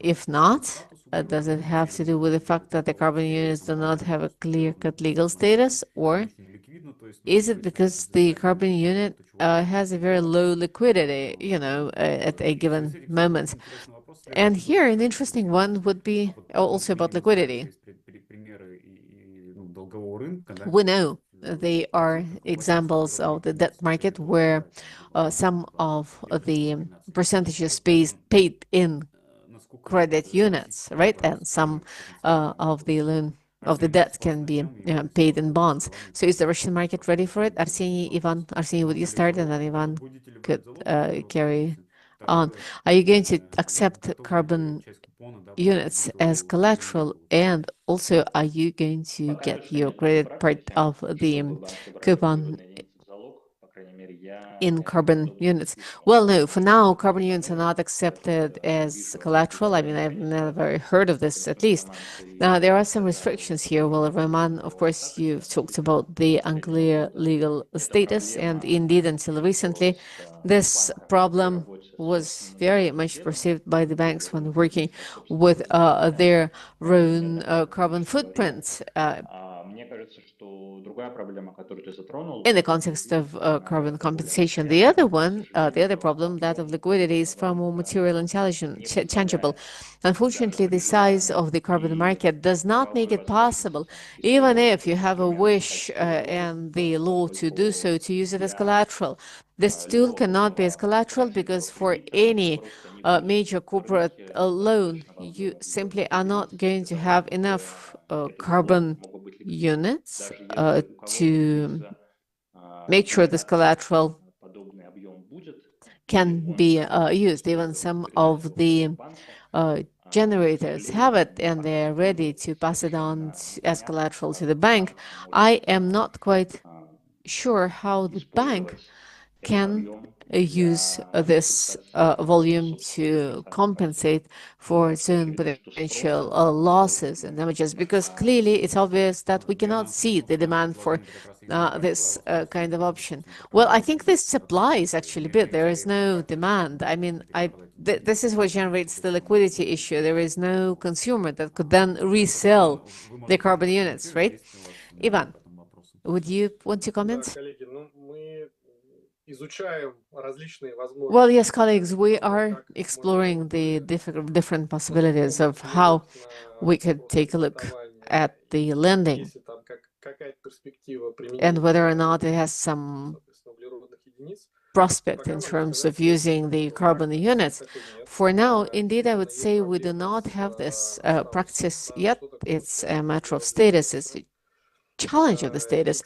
If not, does it have to do with the fact that the carbon units do not have a clear-cut legal status, or is it because the carbon unit has a very low liquidity, at a given moment? And here, an interesting one would be also about liquidity. We know they are examples of the debt market where some of the percentages paid in credit units, right? And some of the loan of the debt can be paid in bonds. So is the Russian market ready for it? Arseny, Ivan, Arseny, would you start, and then Ivan could carry on. Are you going to accept carbon units as collateral? And also, are you going to get your credit part of the coupon in carbon units? Well, no, for now, carbon units are not accepted as collateral. I mean, I've never heard of this, at least. Now, there are some restrictions here. Well, Rahman, of course, you've talked about the unclear legal status, and indeed, until recently, this problem was very much perceived by the banks when working with their own carbon footprints. In the context of carbon compensation. The other one, the other problem, that of liquidity, is far more material and tangible. Unfortunately, the size of the carbon market does not make it possible, even if you have a wish and the law to do so, to use it as collateral. This tool cannot be as collateral because for any major corporate loan, you simply are not going to have enough carbon units to make sure this collateral can be used. Even some of the generators have it and they're ready to pass it on as collateral to the bank. I am not quite sure how the bank can use this volume to compensate for its own potential losses and damages, because clearly it's obvious that we cannot see the demand for this kind of option. Well, I think this supplies actually bit. There is no demand. I mean, this is what generates the liquidity issue. There is no consumer that could then resell the carbon units, right? Ivan, would you want to comment? Well, yes, colleagues, we are exploring the different possibilities of how we could take a look at the lending and whether or not it has some prospect in terms of using the carbon units. For now, indeed, I would say we do not have this practice yet. It's a matter of status. It's challenge of the status,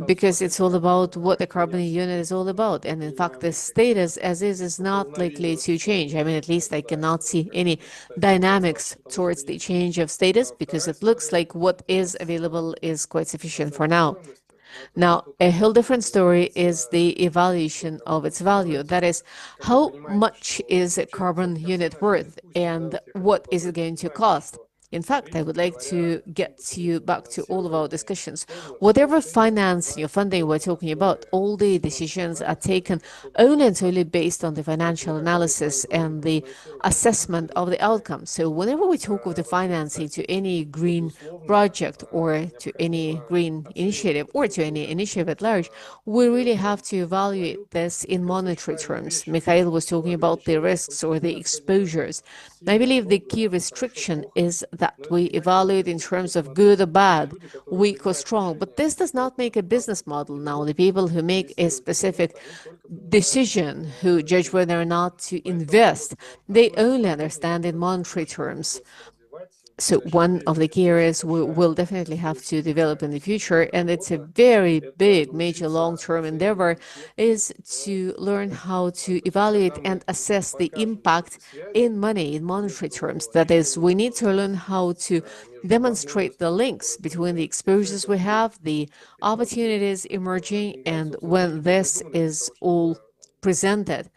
because it's all about what the carbon unit is all about. And in fact, the status as is not likely to change. I mean, at least I cannot see any dynamics towards the change of status, because it looks like what is available is quite sufficient for now. Now, a whole different story is the evaluation of its value. That is, how much is a carbon unit worth and what is it going to cost? In fact, I would like to get you back to all of our discussions. Whatever financing or funding we're talking about, all the decisions are taken only and solely based on the financial analysis and the assessment of the outcome. So whenever we talk of the financing to any green project or to any green initiative or to any initiative at large, we really have to evaluate this in monetary terms. Mikhail was talking about the risks or the exposures. I believe the key restriction is that we evaluate in terms of good or bad, weak or strong. But this does not make a business model. Now, the people who make a specific decision, who judge whether or not to invest, they only understand in monetary terms. So one of the key areas we will definitely have to develop in the future, and it's a very big, major long-term endeavor, is to learn how to evaluate and assess the impact in money, in monetary terms. That is, we need to learn how to demonstrate the links between the exposures we have, the opportunities emerging, and when this is all presented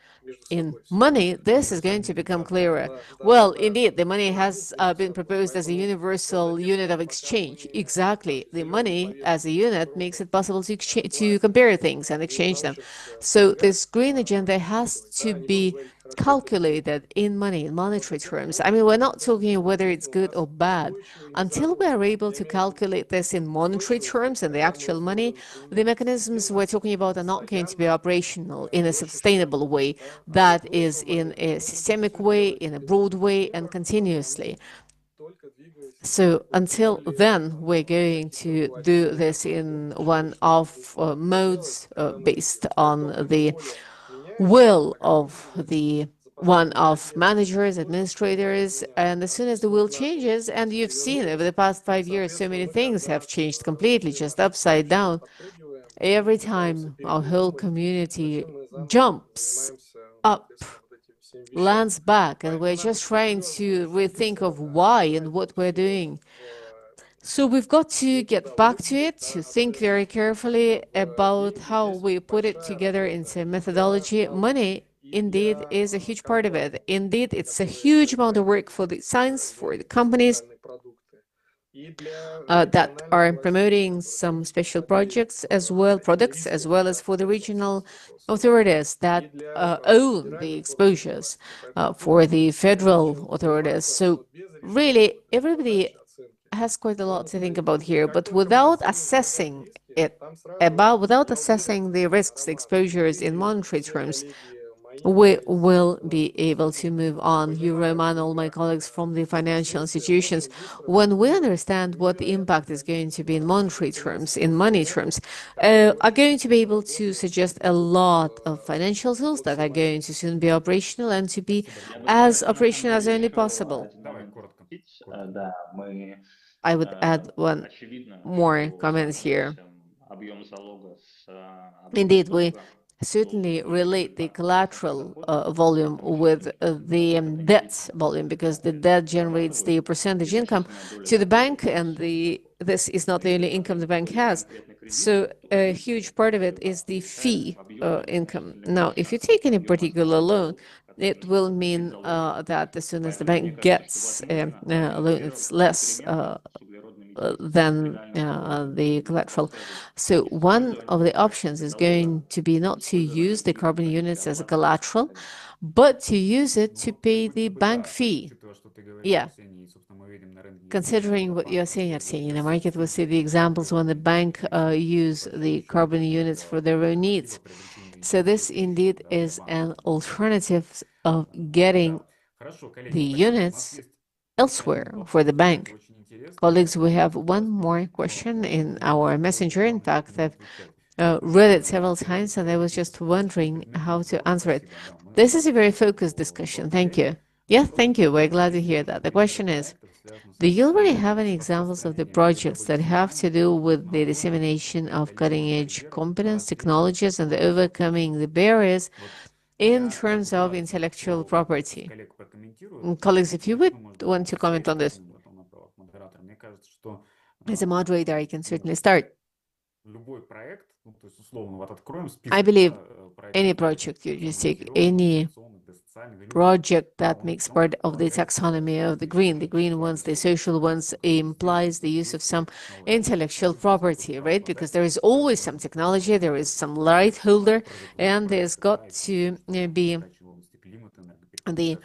in money, this is going to become clearer. Well, indeed, the money has been proposed as a universal unit of exchange. Exactly. The money as a unit makes it possible to compare things and exchange them. So this green agenda has to be calculated in money, in monetary terms. I mean, we're not talking whether it's good or bad. Until we are able to calculate this in monetary terms and the actual money, the mechanisms we're talking about are not going to be operational in a sustainable way. That is in a systemic way, in a broad way, and continuously. So until then, we're going to do this in one of modes based on the will of the one of managers, administrators, and as soon as the will changes, and you've seen over the past 5 years, so many things have changed completely, just upside down. Every time our whole community jumps up lands back, and we're just trying to rethink of why and what we're doing. So we've got to get back to it, to think very carefully about how we put it together into methodology. Money, indeed, is a huge part of it. Indeed, it's a huge amount of work for the science, for the companies that are promoting some special projects as well, products, as well as for the regional authorities that own the exposures, for the federal authorities. So really, everybody has quite a lot to think about here, but without assessing it, without assessing the risks, the exposures in monetary terms, we will be able to move on. You, Roman, all my colleagues from the financial institutions, when we understand what the impact is going to be in monetary terms, in money terms, are going to be able to suggest a lot of financial tools that are going to soon be operational and to be Я бы as буквально operational as only решил possible. один Давай, момент коротко. спросить. Коротко. Да, мы I would add one очевидно, more что comment here. соотносим объем залога с объемом Indeed, we долга. certainly Должен быть relate the результат конечных collateral расходов, volume потому что with the это не debt зависит от volume, того, because the сколько debt generates the зарабатывают, и percentage income значительная доля to the заходов bank, на and все. this is not the only Если income the смотреть bank какой-то has. конкретный кредит, So то a обычно huge это part of it is результат the получается fee в объеме income. значительно Now, больше if you take any объема particular основных loan, залогов, которые it will перед mean заложником. that as soon as the Поэтому мне bank кажется, что gets возможно a loan, it's less экспериментом с углеродными than капитального вклада the будет collateral. поставить So one of использование the options is залога going to be not to использование use the других carbon механизмов units для as a оплаты collateral, выходных. but to use it Ну to вот как pay будто the бы bank да, то есть fee. учитывая, что ты говоришь, Yeah, Арсений, и, собственно, мы видим на рынке considering what you're saying, Arsenia, the market will see the examples when the bank use the carbon units for their own needs. So this indeed is an alternative of getting Хорошо, the коллеги, спасибо. У нас units есть еще один elsewhere for the вопрос, кстати, bank. очень интересный. Colleagues, we have Как one раз more но question он in мне our несколько messenger. In главный, как fact, ему I've отвечать. read it Да, several первый times, and I was из just wondering предметных how to блоков. answer it. Спасибо, да, мы This is a рады very такому focused discussion. Thank поощрению. you. Yeah, Вопрос thank you. We're заключается в glad том, to есть hear ли that. The примеры question is, проектов, связанных do you already с have any examples of the распространением projects that добычи have to нефти do with the на dissemination of металлических cutting-edge резервах для competence, развития technologies, and технологий. overcoming the barriers Вот in я terms of рад, intellectual что кто-то из property? коллег прокомментирует. Colleagues, if you would Начну, может быть, want to с comment on this, потом на правах модератора. Мне кажется, что as a moderator, I can ну, certainly start. любой проект, ну, то есть, условно, вот откроем I список, believe да, any проектов, project, you just take самоориентированных, any инновационных, для социальных, для любых, project that он makes part of the полагает taxonomy of the green ones, the высокие social ones, implies the use of some технологии. intellectual Здесь есть какое-то property, право right? на Because запись, there is поэтому always some technology, there is some right holder, and there's got to be the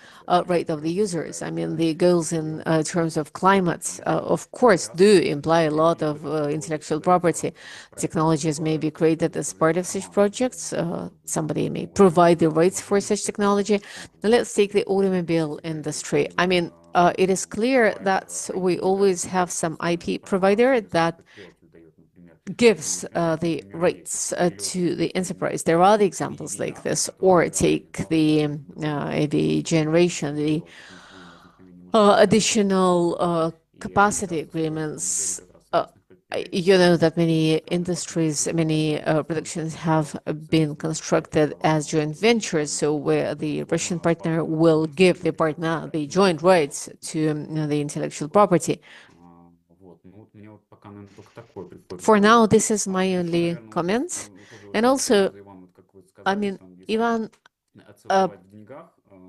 right of the users. I mean, the goals in terms of climate, of course, do imply a lot of intellectual property. Technologies may be created as part of such projects. Somebody may provide the rights for such technology. Let's take the automobile industry. I mean, it is clear that we always have some IP provider that gives the rights to the enterprise. There are the examples like this, or take the generation, the additional capacity agreements. You know that many industries, many productions have been constructed as joint ventures, so where the Russian partner will give the partner the joint rights to the intellectual property. For now, this is my only comment. And also, I mean, Ivan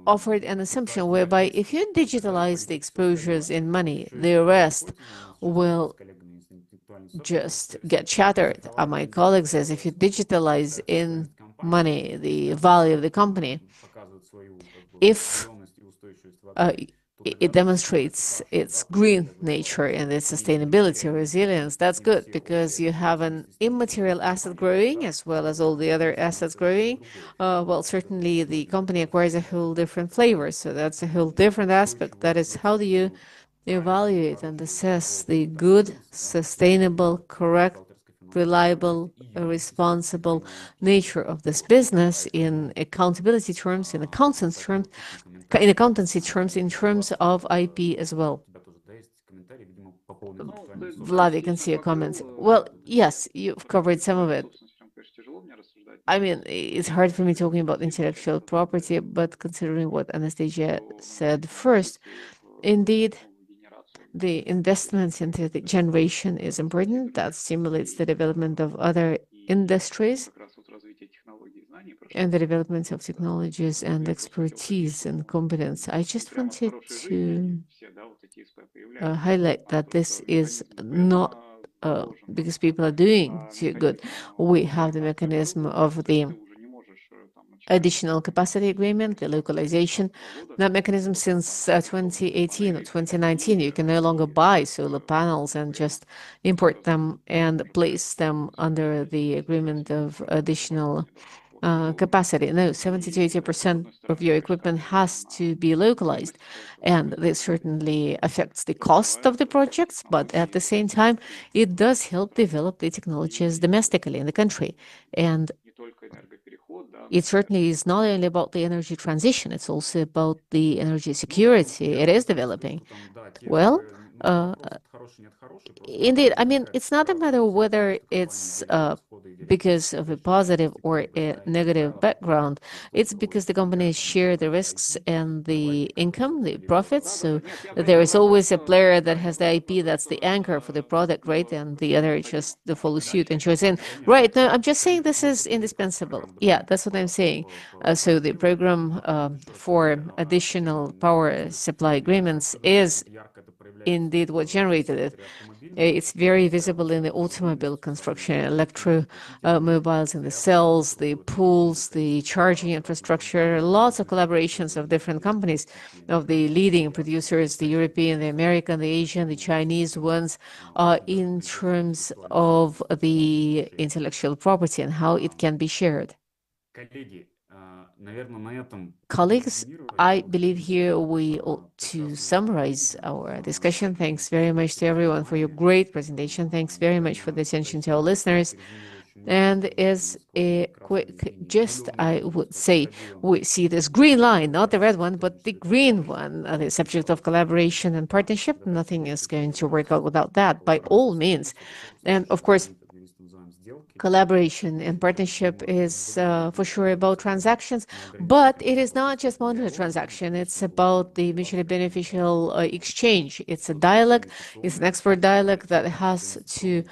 offered an assumption whereby if you digitalize the exposures in money, the rest will just get shattered. My colleague says if you digitalize in money the value of the company, if it demonstrates its green nature and its sustainability, resilience, that's good because you have an immaterial asset growing as well as all the other assets growing. Well, certainly the company acquires a whole different flavor, so that's a whole different aspect. That is, how do you evaluate and assess the good, sustainable, correct, reliable, responsible nature of this business in accountability terms, in accountancy terms, in terms of IP as well. Vlad, you can see your comments. Well, yes, you've covered some of it. I mean, it's hard for me talking about intellectual property, but considering what Anastasia said first, indeed, the investments into the generation is important. That stimulates the development of other industries and the development of technologies and expertise and competence. I just wanted to highlight that this is not because people are doing too good. We have the mechanism of the additional capacity agreement, the localization. That mechanism since 2018 or 2019, you can no longer buy solar panels and just import them and place them under the agreement of additional capacity. No, 70 to 80% of your equipment has to be localized. And this certainly affects the cost of the projects, but at the same time, it does help develop the technologies domestically in the country. And it certainly is not only about the energy transition, it's also about the energy security it is developing. Well, indeed, I mean, it's not a matter whether it's because of a positive or a negative background. It's because the companies share the risks and the income, the profits. So there is always a player that has the IP that's the anchor for the product, right? And the other just the follow suit and joins in. Right. No, I'm just saying this is indispensable. Yeah, that's what I'm saying. So the program for additional power supply agreements is indeed what generated it. It's very visible in the automobile construction, electromobiles in the cells, the pools, the charging infrastructure, lots of collaborations of different companies, of the leading producers, the European, the American, the Asian, the Chinese ones, in terms of the intellectual property and how it can be shared. Colleagues, I believe here we ought to summarize our discussion. Thanks very much to everyone for your great presentation. Thanks very much for the attention to our listeners. And as a quick gist, I would say we see this green line, not the red one, but the green one, the subject of collaboration and partnership. Nothing is going to work out without that, by all means. And of course, collaboration and partnership is for sure about transactions, but it is not just monetary transaction. It's about the mutually beneficial exchange. It's a dialogue. It's an expert dialogue that has to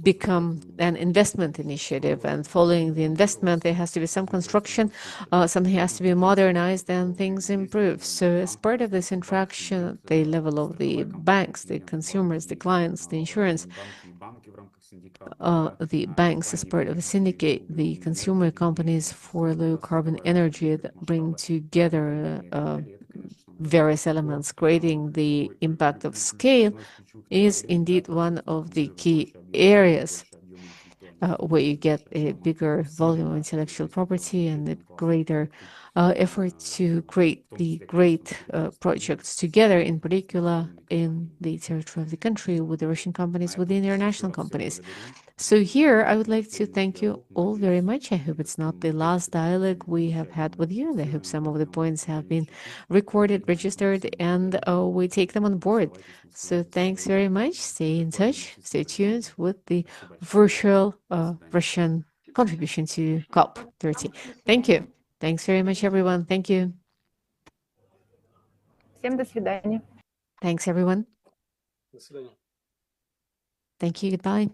become an investment initiative. And following the investment, there has to be some construction, something has to be modernized, and things improve. So as part of this interaction at the level of the banks, the consumers, the clients, the insurance, the banks as part of a syndicate, the consumer companies for low carbon energy that bring together various elements, creating the impact of scale, is indeed one of the key areas where you get a bigger volume of intellectual property and a greater effort to create the great projects together, in particular in the territory of the country, with the Russian companies, with the international companies. So here, I would like to thank you all very much. I hope it's not the last dialogue we have had with you, and I hope some of the points have been recorded, registered, and we take them on board. So thanks very much. Stay in touch. Stay tuned with the virtual Russian contribution to COP30. Thank you. Thanks very much, everyone. Thank you. Всем до свидания. Thanks, everyone. До свидания. Thank you. Goodbye.